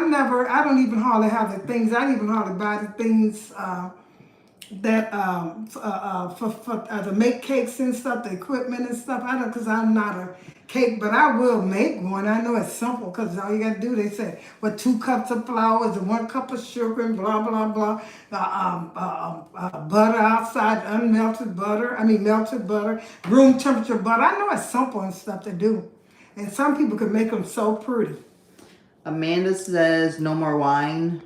don't even hardly have the things. I don't even hardly buy the things to make cakes and stuff, the equipment and stuff. I don't, because I'm not a cake, but I will make one. I know it's simple because all you got to do, they say, 2 cups of flour and 1 cup of sugar and blah, blah, blah. Butter outside, melted butter, room temperature butter. I know it's simple and stuff to do. And some people can make them so pretty. Amanda says no more wine.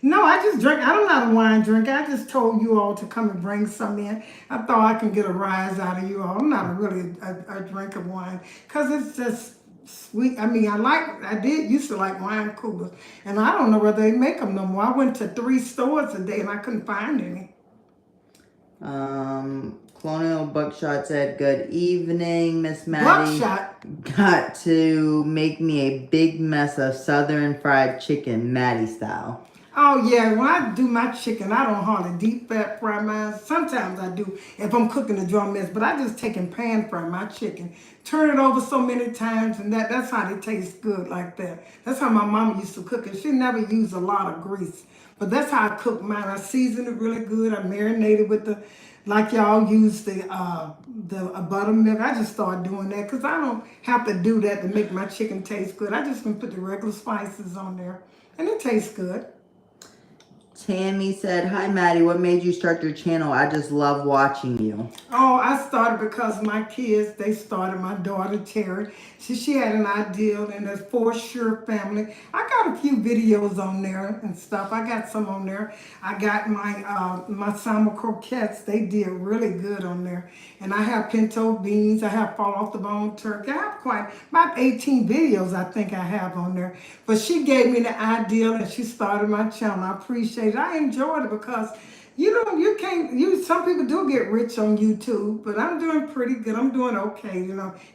No, I just drink. I'm not a wine drinker. I just told you all to come and bring some in. I thought I can get a rise out of you all. I'm not really a drink of wine because it's just sweet. I used to like wine coolers, and I don't know whether they make them no more. I went to 3 stores today and I couldn't find any. Colonial Buckshot said, good evening, Miss Mattie. Buckshot got to make me a big mess of southern fried chicken, Mattie style. Oh, yeah. When I do my chicken, I don't hardly deep fat fry mine. Sometimes I do if I'm cooking a drum mess, but I just take and pan fry my chicken. Turn it over so many times, and that's how they taste good like that. That's how my mama used to cook it. She never used a lot of grease. But that's how I cook mine. I season it really good. I marinate it with like y'all use the buttermilk. I just started doing that because I don't have to do that to make my chicken taste good. I just can put the regular spices on there, and it tastes good. Tammy said, hi, Mattie. What made you start your channel? I just love watching you. Oh, I started because my kids, they started. My daughter, Terry, she had an idea, and the 4 Sure family. I got a few videos on there and stuff. I got some on there. I got my salmon croquettes. They did really good on there. And I have pinto beans. I have fall off the bone turkey. I have about 18 videos I think I have on there. But she gave me the idea, and she started my channel. I appreciate it. I enjoyed it because some people do get rich on YouTube, but I'm doing pretty good. I'm doing okay,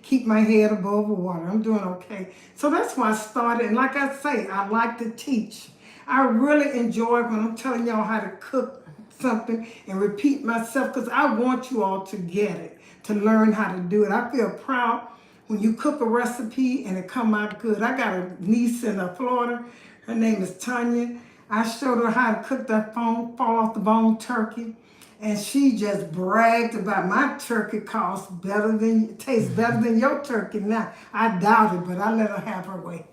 keep my head above water. I'm doing okay. So that's why I started. And like I say, I like to teach. I really enjoy when I'm telling y'all how to cook something and repeat myself because I want you all to get it, to learn how to do it. I feel proud when you cook a recipe and it come out good. I got a niece in Florida. Her name is Tanya. I showed her how to cook that fall off the bone turkey, and she just bragged about my turkey tastes better than your turkey. Now I doubt it, but I let her have her way.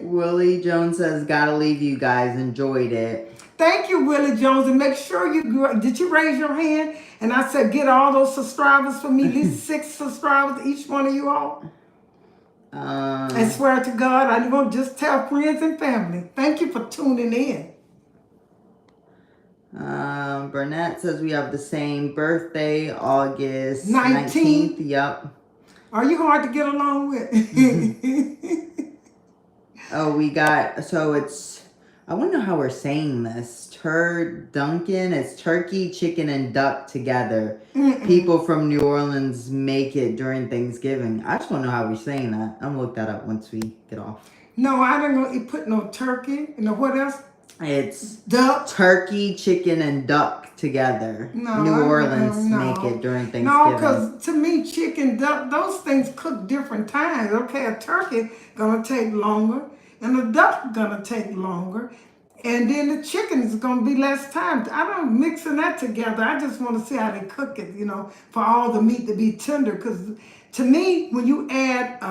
Willie Jones says, gotta leave you guys. Enjoyed it. Thank you, Willie Jones, and make sure did you raise your hand? And I said, get all those subscribers for me, at least 6 subscribers, each one of you all. I swear to God, I won't just tell friends and family. Thank you for tuning in. Burnett says we have the same birthday, August 19th. 19th. Yep. Are you hard to get along with? Oh, we got, so it's, I wonder how we're saying this. Dunkin', it's turkey, chicken, and duck together. People from New Orleans make it during Thanksgiving. I just want to know how we're saying that. I'm gonna look that up once we get off. No, I don't know. You put no turkey. You know what else? It's duck, turkey, chicken, and duck together. No, New Orleans no. make it during Thanksgiving. No, because to me, chicken, duck, those things cook different times. Okay, a turkey gonna take longer, and a duck gonna take longer, and then the chicken is gonna be less time. I don't mixing that together. I just want to see how they cook it, for all the meat to be tender. Because to me, when you add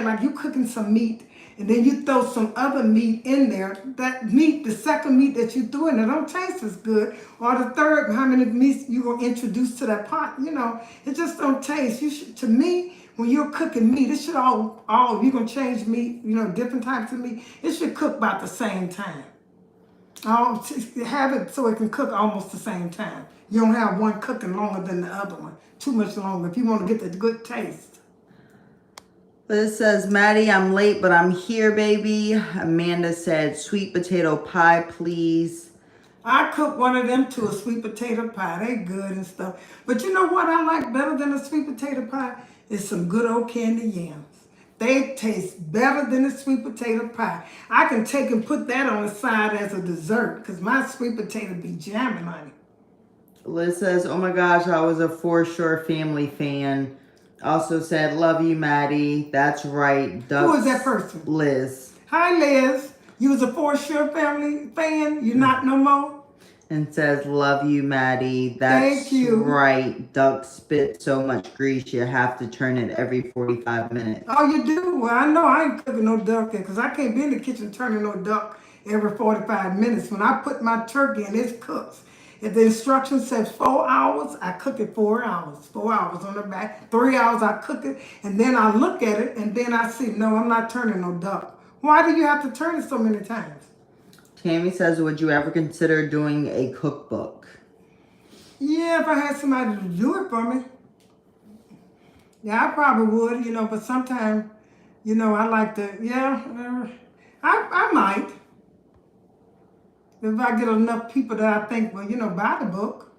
like you cooking some meat, and then you throw some other meat in there, that meat, the second meat that you threw in there, don't taste as good. Or the third, how many meats you gonna introduce to that pot, it just don't taste. You should, to me, when you're cooking meat, it should all you're gonna change meat, different types of meat, it should cook about the same time. Have it so it can cook almost the same time. You don't have one cooking longer than the other one, too much longer, if you want to get the good taste. Liz says, Mattie, I'm late, but I'm here, baby. Amanda said, sweet potato pie, please. I cook one of them to a sweet potato pie. They good and stuff. But you know what I like better than a sweet potato pie? Is some good old candy yams. They taste better than a sweet potato pie. I can take and put that on the side as a dessert because my sweet potato be jamming on it. Liz says, oh my gosh, I was a For Sure Family fan. Also said, love you, Mattie. That's right. Who is that person? Liz. Hi, Liz. You was a For Sure Family fan? You're not no more? And says, love you, Mattie. That's Thank you. right. Duck spit so much grease, you have to turn it every 45 minutes. Oh, you do? Well, I know I ain't cooking no duck because I can't be in the kitchen turning no duck every 45 minutes. When I put my turkey in, it cooks. If the instruction says 4 hours, I cook it 4 hours. 4 hours on the back. 3 hours, I cook it. And then I look at it, and then I see, no, I'm not turning no duck. Why do you have to turn it so many times? Tammy says, would you ever consider doing a cookbook? Yeah, if I had somebody to do it for me. Yeah, I probably would, but sometimes, I like to, I might. If I get enough people that I think, buy the book.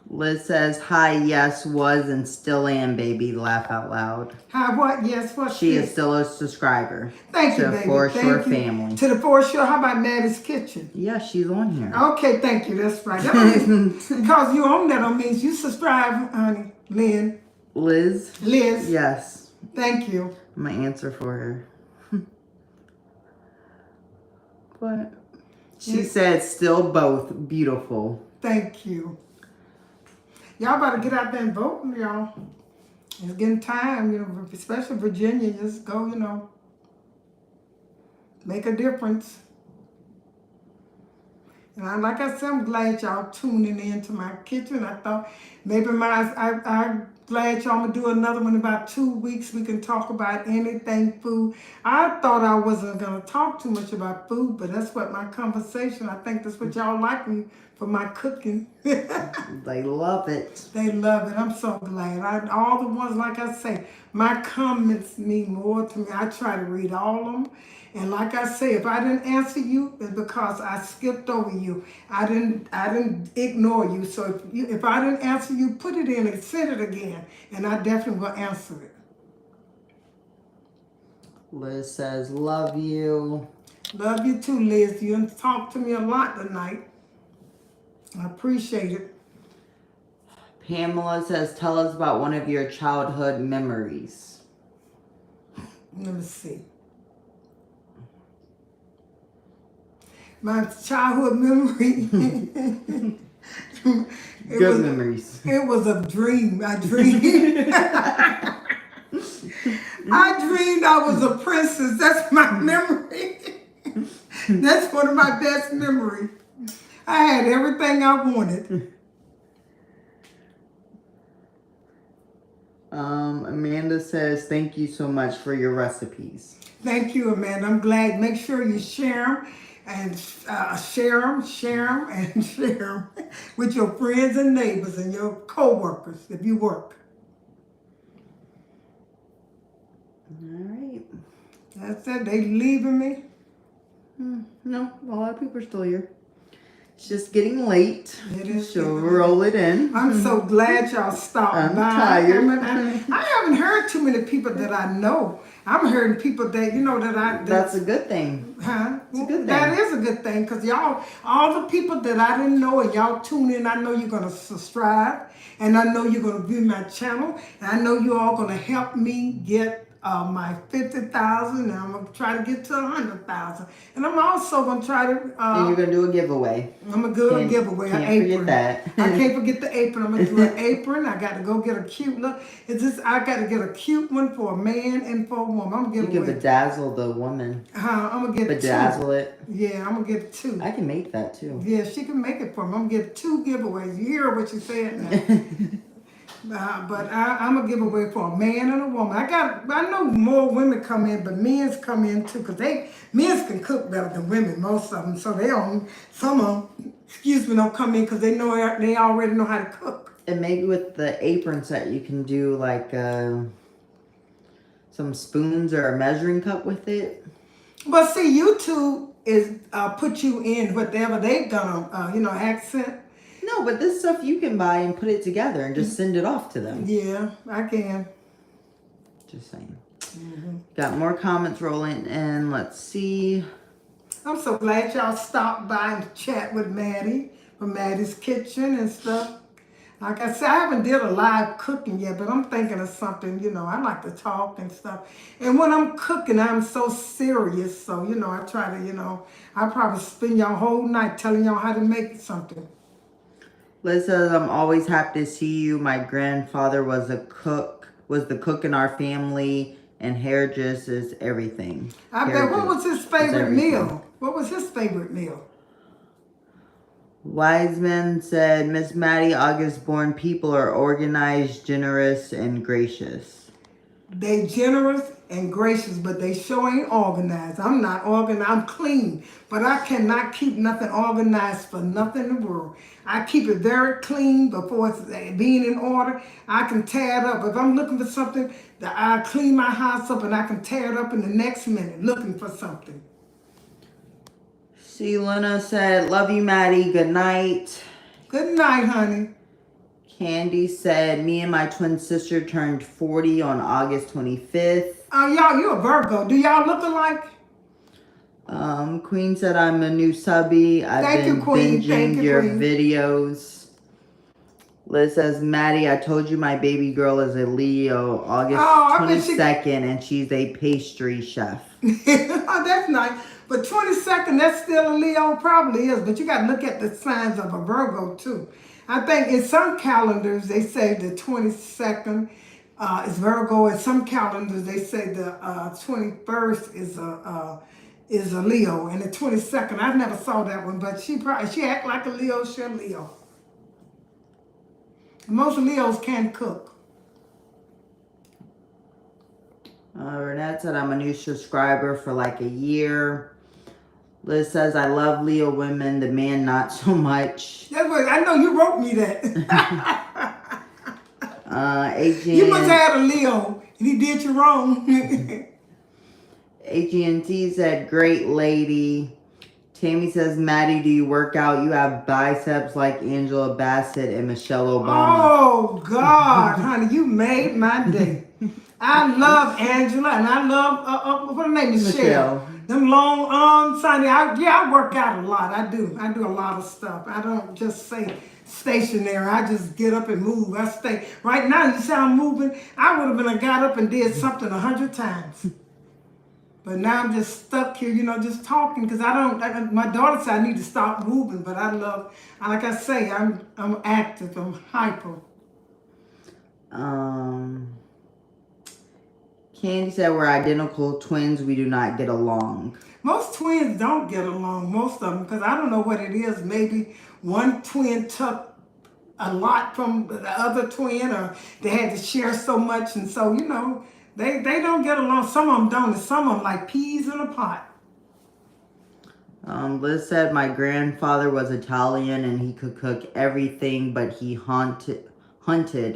Liz says, hi, yes, was, and still am, baby. Laugh out loud. Hi, what? Yes, what? She is still a subscriber. Thank you, baby. For Thank Sure you. Family. To the For Sure. How about Maddie's Kitchen? Yeah, she's on here. Okay, thank you. That's right. Because you own that don't mean you subscribe, honey. Liz? Liz. Yes. Thank you. I'm going to answer for her. What? She said, still both beautiful. Thank you. Y'all better get out there and vote, y'all. It's getting time, especially Virginia. Just go, make a difference. And like I said, I'm glad y'all tuning into my kitchen. I thought maybe I'm glad y'all gonna do another one in about 2 weeks. We can talk about anything food. I thought I wasn't gonna talk too much about food, but that's what my conversation, I think that's what y'all like me for my cooking. They love it. They love it. I'm so glad. All the ones, like I say, my comments mean more to me. I try to read all of them. And like I say, if I didn't answer you, it's because I skipped over you. I didn't ignore you. So if I didn't answer you, put it in and send it again. And I definitely will answer it. Liz says, love you. Love you too, Liz. You talked to me a lot tonight. I appreciate it. Pamela says, tell us about one of your childhood memories. Let me see. My childhood memory. Good memories. It was a dream. I dreamed. I dreamed I was a princess. That's my memory. That's one of my best memories. I had everything I wanted. Amanda says, thank you so much for your recipes. Thank you, Amanda. I'm glad. Make sure you share them and share them, and share them with your friends and neighbors and your co-workers if you work. All right. That's it. They leaving me. No, a lot of people are still here. It's just getting late. It is. So roll it in. I'm so glad y'all stopped I'm by. tired. I haven't heard too many people that I know. I'm hearing people that, you know, That's a good thing. Huh? It's a good thing. That is a good thing, because y'all, all the people that I didn't know, and y'all tune in, I know you're going to subscribe, and I know you're going to view my channel, and I know you're all going to help me get my 50,000, and I'm going to try to get to 100,000. And I'm also going to try to... and you're going to do a giveaway. I'm going to do a giveaway, an apron. Forget that. I can't forget the apron. I'm going to do an apron. I got to go get a cute look. I got to get a cute one for a man and for a woman. I'm going to give You can bedazzle the woman. I'm going to get bedazzle it. Yeah, I'm going to get 2. I can make that too. Yeah, she can make it for me. I'm going to get 2 giveaways. You hear what she said now. But I'm going to give away for a man and a woman. I know more women come in, but men's come in too, because men's can cook better than women, most of them. So some of them, don't come in because they already know how to cook. And maybe with the apron set, you can do like some spoons or a measuring cup with it. But see, YouTube is put you in whatever they've done, accent. No, but this stuff you can buy and put it together and just send it off to them. Yeah, I can. Just saying. Got more comments rolling in. Let's see. I'm so glad y'all stopped by and chat with Mattie from Mattie's Kitchen and stuff. Like I said, I haven't did a live cooking yet, but I'm thinking of something, I like to talk and stuff. And when I'm cooking, I'm so serious. So, I try to, I probably spend y'all whole night telling y'all how to make something. Liz says, I'm always happy to see you. My grandfather was the cook in our family, and hair just is everything. I bet. What was his favorite meal? What was his favorite meal? Wiseman said, Miss Mattie, August-born people are organized, generous, and gracious. They generous and gracious, but they sure ain't organized. I'm not organized. I'm clean, but I cannot keep nothing organized for nothing in the world. I keep it very clean before it's being in order. I can tear it up. If I'm looking for something, I clean my house up and I can tear it up in the next minute looking for something. See, Lena said, love you, Mattie. Good night. Good night, honey. Candy said, me and my twin sister turned 40 on August 25th. Y'all, you're a Virgo. Do y'all look alike? Queen said, I'm a new subby. I've been binging your videos. Liz says, Mattie, I told you my baby girl is a Leo, August 22nd, and she's a pastry chef. Oh, that's nice. But 22nd, that's still a Leo, probably is. But you got to look at the signs of a Virgo, too. I think in some calendars, they say the 22nd is Virgo. In some calendars, they say the 21st is a Leo. And the 22nd, I never saw that one, but she act like a Leo, she's a Leo. Most Leos can cook. Renette said, I'm a new subscriber for like a year. Liz says, I love Leo women, the man not so much. I know you wrote me that. You must have had a Leo, and he did you wrong. AT&T said, great lady. Tammy says, Mattie, do you work out? You have biceps like Angela Bassett and Michelle Obama. Oh, God, honey, you made my day. I love Angela, and I love, what her name is? Michelle. Them long arms, honey. I work out a lot. I do a lot of stuff. I don't just say stationary. I just get up and move. I stay. Right now, you see I'm moving. I would have got up and did something 100 times. But now I'm just stuck here, just talking, because my daughter said I need to stop moving, but like I say, I'm active, I'm hyper. Candy said, we're identical twins, we do not get along. Most twins don't get along, most of them, because I don't know what it is. Maybe one twin took a lot from the other twin, or they had to share so much, and so they don't get along. Some of them don't, and some of them like peas in a pot. Liz said my grandfather was Italian and he could cook everything, but he hunted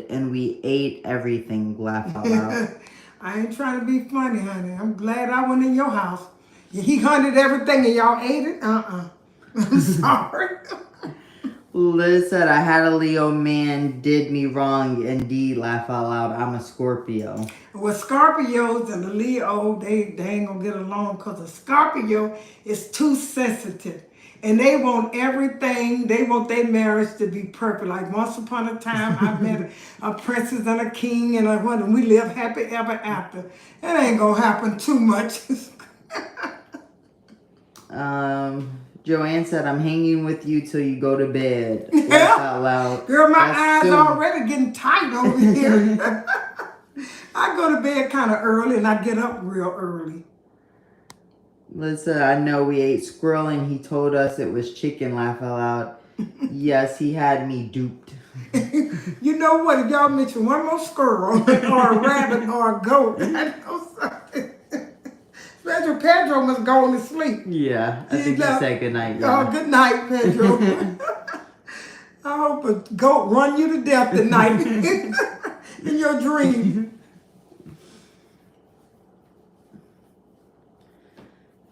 and we ate everything. Laugh out loud. I ain't trying to be funny, honey. I'm glad I went in your house. He hunted everything and y'all ate it? I'm sorry. Liz said I had a Leo man did me wrong. Indeed, laugh out loud. I'm a Scorpio. Well, Scorpios and the Leo, they ain't gonna get along because a Scorpio is too sensitive. And they want everything, they want their marriage to be perfect. Like once upon a time, I met a princess and a king and we live happy ever after. It ain't gonna happen too much. Joanne said I'm hanging with you till you go to bed. Laugh out loud. Girl, my eyes already getting tight over here. I go to bed kind of early and I get up real early. Liz said, I know we ate squirrel and he told us it was chicken. Laugh out loud. Yes, he had me duped. You know what? If y'all mention one more squirrel or a rabbit or a goat, I know something. Pedro must go to sleep. Yeah, I think he said good night. Yeah. Oh, good night, Pedro. I hope a goat run you to death tonight in your dream.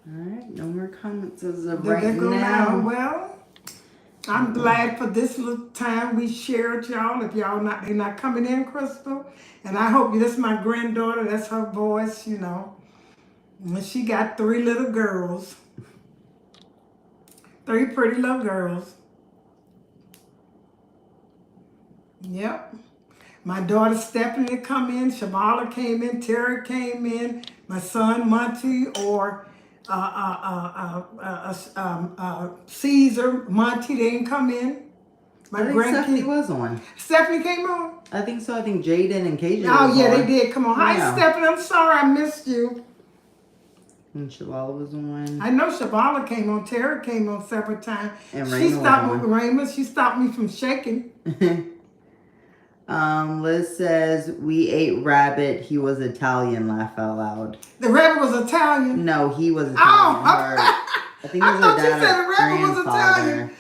All right, no more comments as of right now. Well, I'm glad for this little time we shared, y'all. If y'all they're not coming in, Crystal, and I hope this is my granddaughter. That's her voice, And she got 3 little girls. 3 pretty little girls. Yep. My daughter Stephanie come in. Shamala came in. Terry came in. My son Mattie or Caesar Mattie, they didn't come in. I think Stephanie was on. Stephanie came on? I think so. I think Jaden and Kajan Oh, yeah, they did come on. Hi, Stephanie. I'm sorry I missed you. And Shabala was on. I know Shabala came on. Tara came on several times. And she stopped me, Raymond. She stopped me from shaking. Liz says we ate rabbit. He was Italian. Laugh out loud. The rabbit was Italian? No, he was Italian. Oh, I think it was her dad. The rabbit was Italian.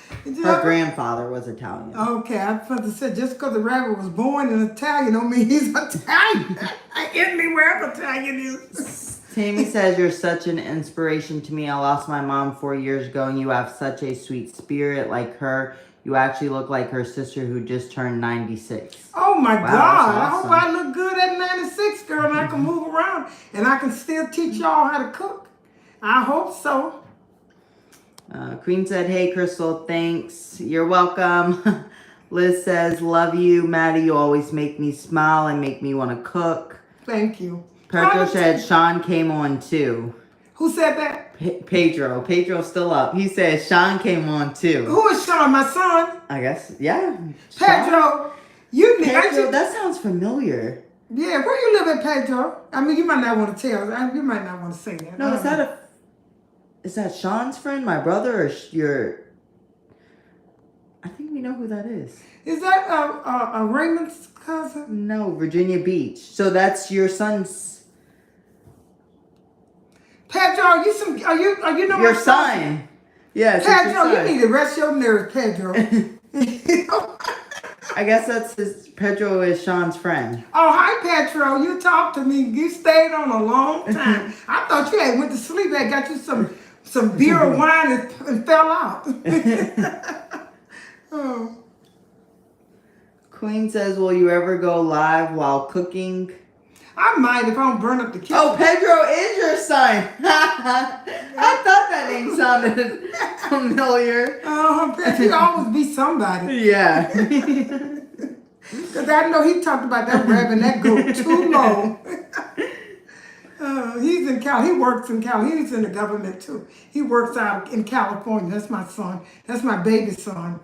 Her grandfather was Italian. Okay, I thought to say just because the rabbit was born in Italian don't mean he's Italian. I get me wherever Italian is. Tammy says, you're such an inspiration to me. I lost my mom 4 years ago, and you have such a sweet spirit like her. You actually look like her sister who just turned 96. Oh, my God. Awesome. I hope I look good at 96, girl, and I can move around, and I can still teach y'all how to cook. I hope so. Queen said, hey, Crystal, thanks. You're welcome. Liz says, love you, Mattie. You always make me smile and make me want to cook. Thank you. Pedro said Sean came on too. Who said that? Pedro. Pedro's still up. He said Sean came on too. Who is Sean? My son? I guess, yeah. Pedro. Pedro, that sounds familiar. Yeah, where you live at, Pedro? I mean, you might not want to tell. You might not want to say that. No, is that Sean's friend, my brother, or your... I think we know who that is. Is that a Raymond's cousin? No, Virginia Beach. So that's your son's... Pedro, are you know your son? Yes. Pedro, you need to rest your nerves, Pedro. I guess that's Pedro is Sean's friend. Oh, hi, Pedro. You talked to me. You stayed on a long time. I thought you had went to sleep. I got you some beer or wine and fell out. Oh. Queen says, will you ever go live while cooking? I might if I don't burn up the kitchen. Oh, Pedro is your son. I thought that name sounded familiar. Pedro, you always be somebody. Yeah. Because I know he talked about that rabbit and that goat too long. He's in Cal. He works in Cal. He's in the government too. He works out in California. That's my son. That's my baby son.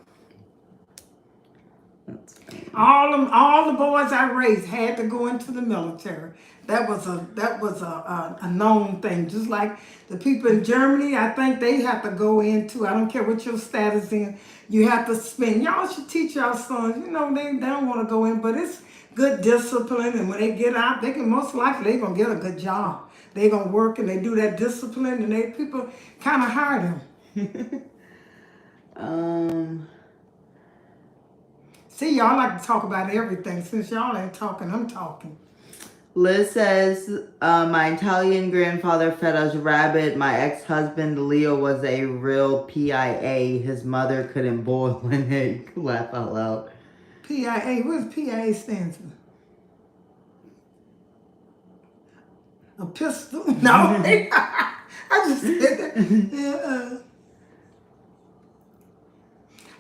All the boys I raised had to go into the military. a known thing. Just like the people in Germany, I think they have to go into. I don't care what your status in. You have to spend. Y'all should teach y'all sons. You know they don't want to go in, but it's good discipline. And when they get out, they can most likely they're gonna get a good job. They gonna work and they do that discipline, and they people kind of hire them. See, y'all like to talk about everything. Since y'all ain't talking, I'm talking. Liz says, my Italian grandfather fed us rabbit. My ex-husband Leo was a real PIA. His mother couldn't boil an egg. Laugh out loud. PIA, what does PIA stands for? A pistol? No, I just said that. Yeah,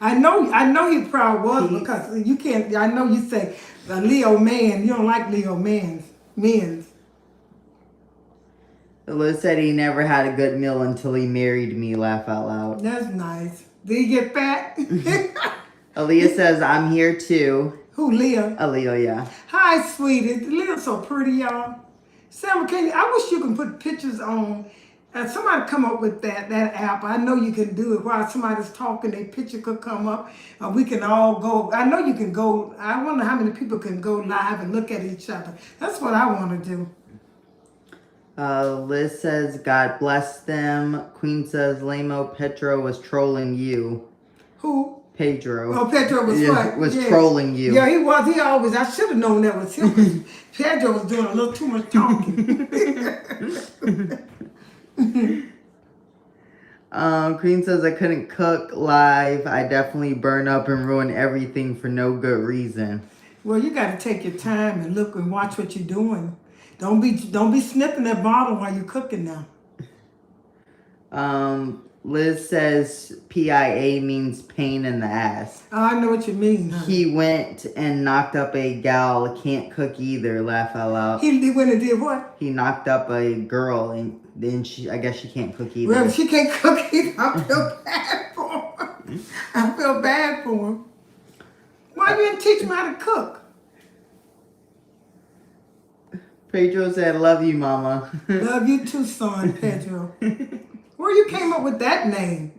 I know he probably was because you can't. I know you say Leo man. You don't like Leo men's. Liz said he never had a good meal until he married me. Laugh out loud. That's nice. Did he get fat? Aaliyah says, I'm here too. Who, Leah? Aaliyah, yeah. Hi, sweetie. Leah's so pretty, y'all. Sam, I wish you can put pictures on. Somebody come up with that app. I know you can do it while somebody's talking. Their picture could come up. We can all go. I know you can go. I wonder how many people can go live and look at each other. That's what I want to do. Liz says, God bless them. Queen says, Lamo Petro was trolling you. Who? Pedro. Oh, Pedro was what? Was trolling you. Yeah, he was. He always. I should have known that was him. Pedro was doing a little too much talking. Queen says, I couldn't cook live. I definitely burn up and ruin everything for no good reason. Well, you got to take your time and look and watch what you're doing. Don't be sniffing that bottle while you're cooking now. Liz says PIA means pain in the ass. Oh, I know what you mean. Huh? He went and knocked up a gal, can't cook either, laugh out loud. He went and did what? He knocked up a girl and then I guess she can't cook either. Well, if she can't cook either, I feel bad for him. I feel bad for him. Why you didn't teach him how to cook? Pedro said, love you, mama. Love you too, son, Pedro. Where you came up with that name?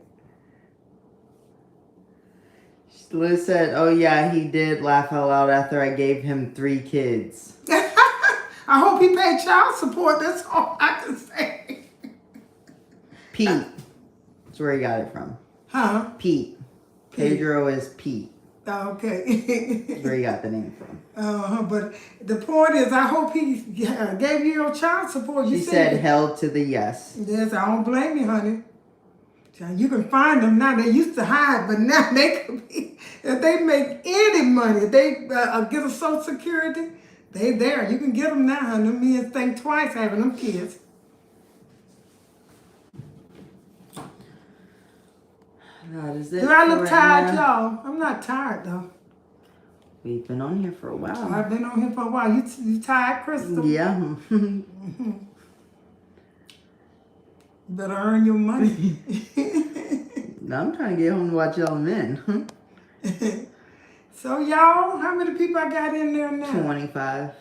Liz said, oh yeah, he did laugh out loud after I gave him 3 kids. I hope he paid child support. That's all I can say. Pete. That's where he got it from. Huh? Pete. Pedro is Pete. Okay. That's where he got the name from. But the point is, I hope he gave you your child support. She said hell to the yes. Yes, I don't blame you, honey. You can find them now. They used to hide, but now they could be. If they make any money, if they get a Social Security, they there. You can get them now, honey. Them men think twice having them kids. Do I look tired, y'all? I'm not tired, though. We've been on here for a while. I've been on here for a while. You tired, Crystal? Yeah. You better earn your money. Now I'm trying to get home to watch y'all men. So, y'all, how many people I got in there now? 25.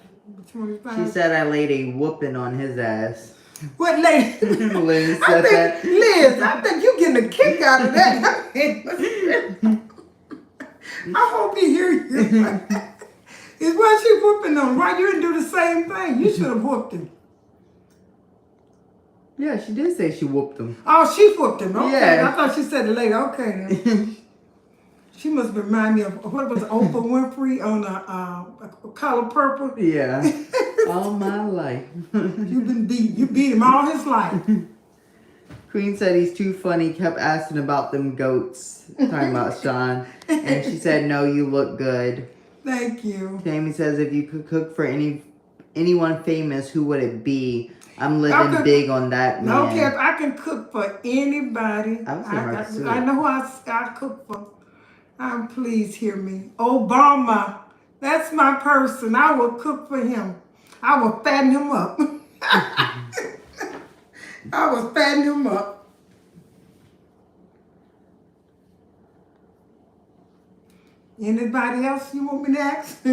25. She said I laid a whooping on his ass. What lady? Liz said that. Liz, I think you're getting a kick out of that. I hope he hear you. Is what she whooping on. Why you didn't do the same thing? You should have whooped him. Yeah, she did say she whooped him. Oh, she whooped him. Okay. Yeah. I thought she said the lady. Okay. Then. She must remind me of what was Oprah Winfrey on Color Purple. Yeah. All my life. You've been beat. You beat him all his life. Queen said he's too funny, kept asking about them goats, talking about Sean. And she said, no, you look good. Thank you. Tammy says, if you could cook for anyone famous, who would it be? I'm living big on that, man. Okay, if I can cook for anybody, I know who I cook for. Please hear me. Obama. That's my person. I will cook for him. I will fatten him up. I will fatten him up. Anybody else you want me to ask?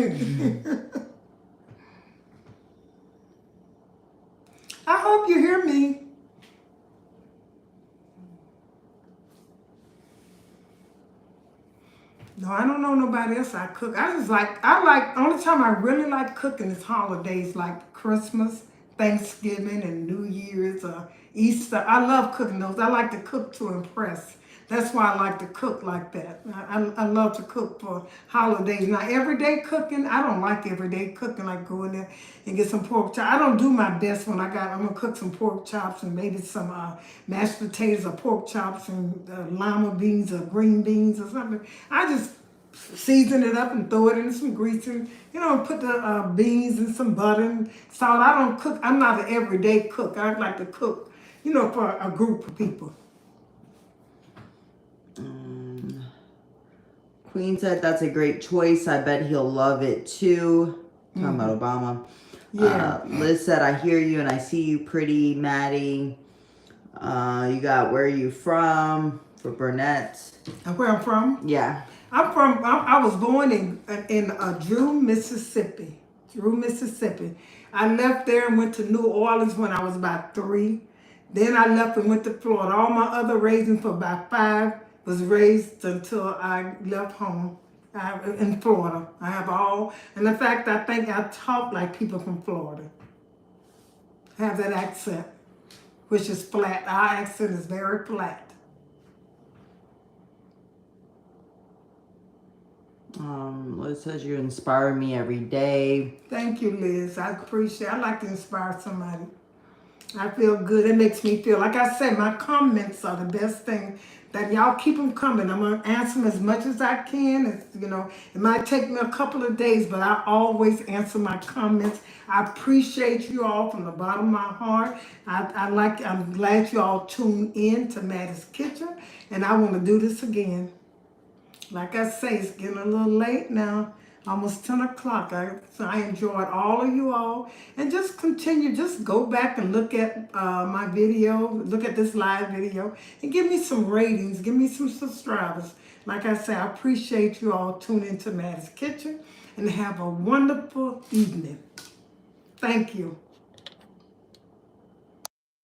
No, I don't know nobody else I cook. Only time I really like cooking is holidays like Christmas, Thanksgiving, and New Year's, Easter. I love cooking those. I like to cook to impress. That's why I like to cook like that. I love to cook for holidays. Now, everyday cooking, I don't like everyday cooking, like going there and get some pork chops. I don't do my best when I'm going to cook some pork chops and maybe some mashed potatoes or pork chops and lima beans or green beans or something. I just season it up and throw it in some grease and, put the beans and some butter and salt. I don't cook. I'm not an everyday cook. I like to cook, for a group of people. Queen said that's a great choice. I bet he'll love it too. Talking about Obama. Yeah. Liz said, I hear you and I see you pretty, Mattie. You got where are you from for Burnett. Where I'm from? Yeah. I was born in Drew, Mississippi. Drew, Mississippi. I left there and went to New Orleans when I was about 3. Then I left and went to Florida. All my other raising for about 5 was raised until I left home in Florida. I have all, and in fact, I think I talk like people from Florida. Have that accent, which is flat. Our accent is very flat. Liz says you inspire me every day. Thank you, Liz. I appreciate it. I like to inspire somebody. I feel good. It makes me feel, like I said, my comments are the best thing. That y'all keep them coming. I'm going to answer them as much as I can. It might take me a couple of days, but I always answer my comments. I appreciate you all from the bottom of my heart. I'm glad you all tuned in to Mattie's Kitchen, and I want to do this again. Like I say, it's getting a little late now, almost 10 o'clock. So I enjoyed all of you all. And just continue, just go back and look at my video, look at this live video, and give me some ratings, give me some subscribers. Like I say, I appreciate you all tuning into Mattie's Kitchen, and have a wonderful evening. Thank you.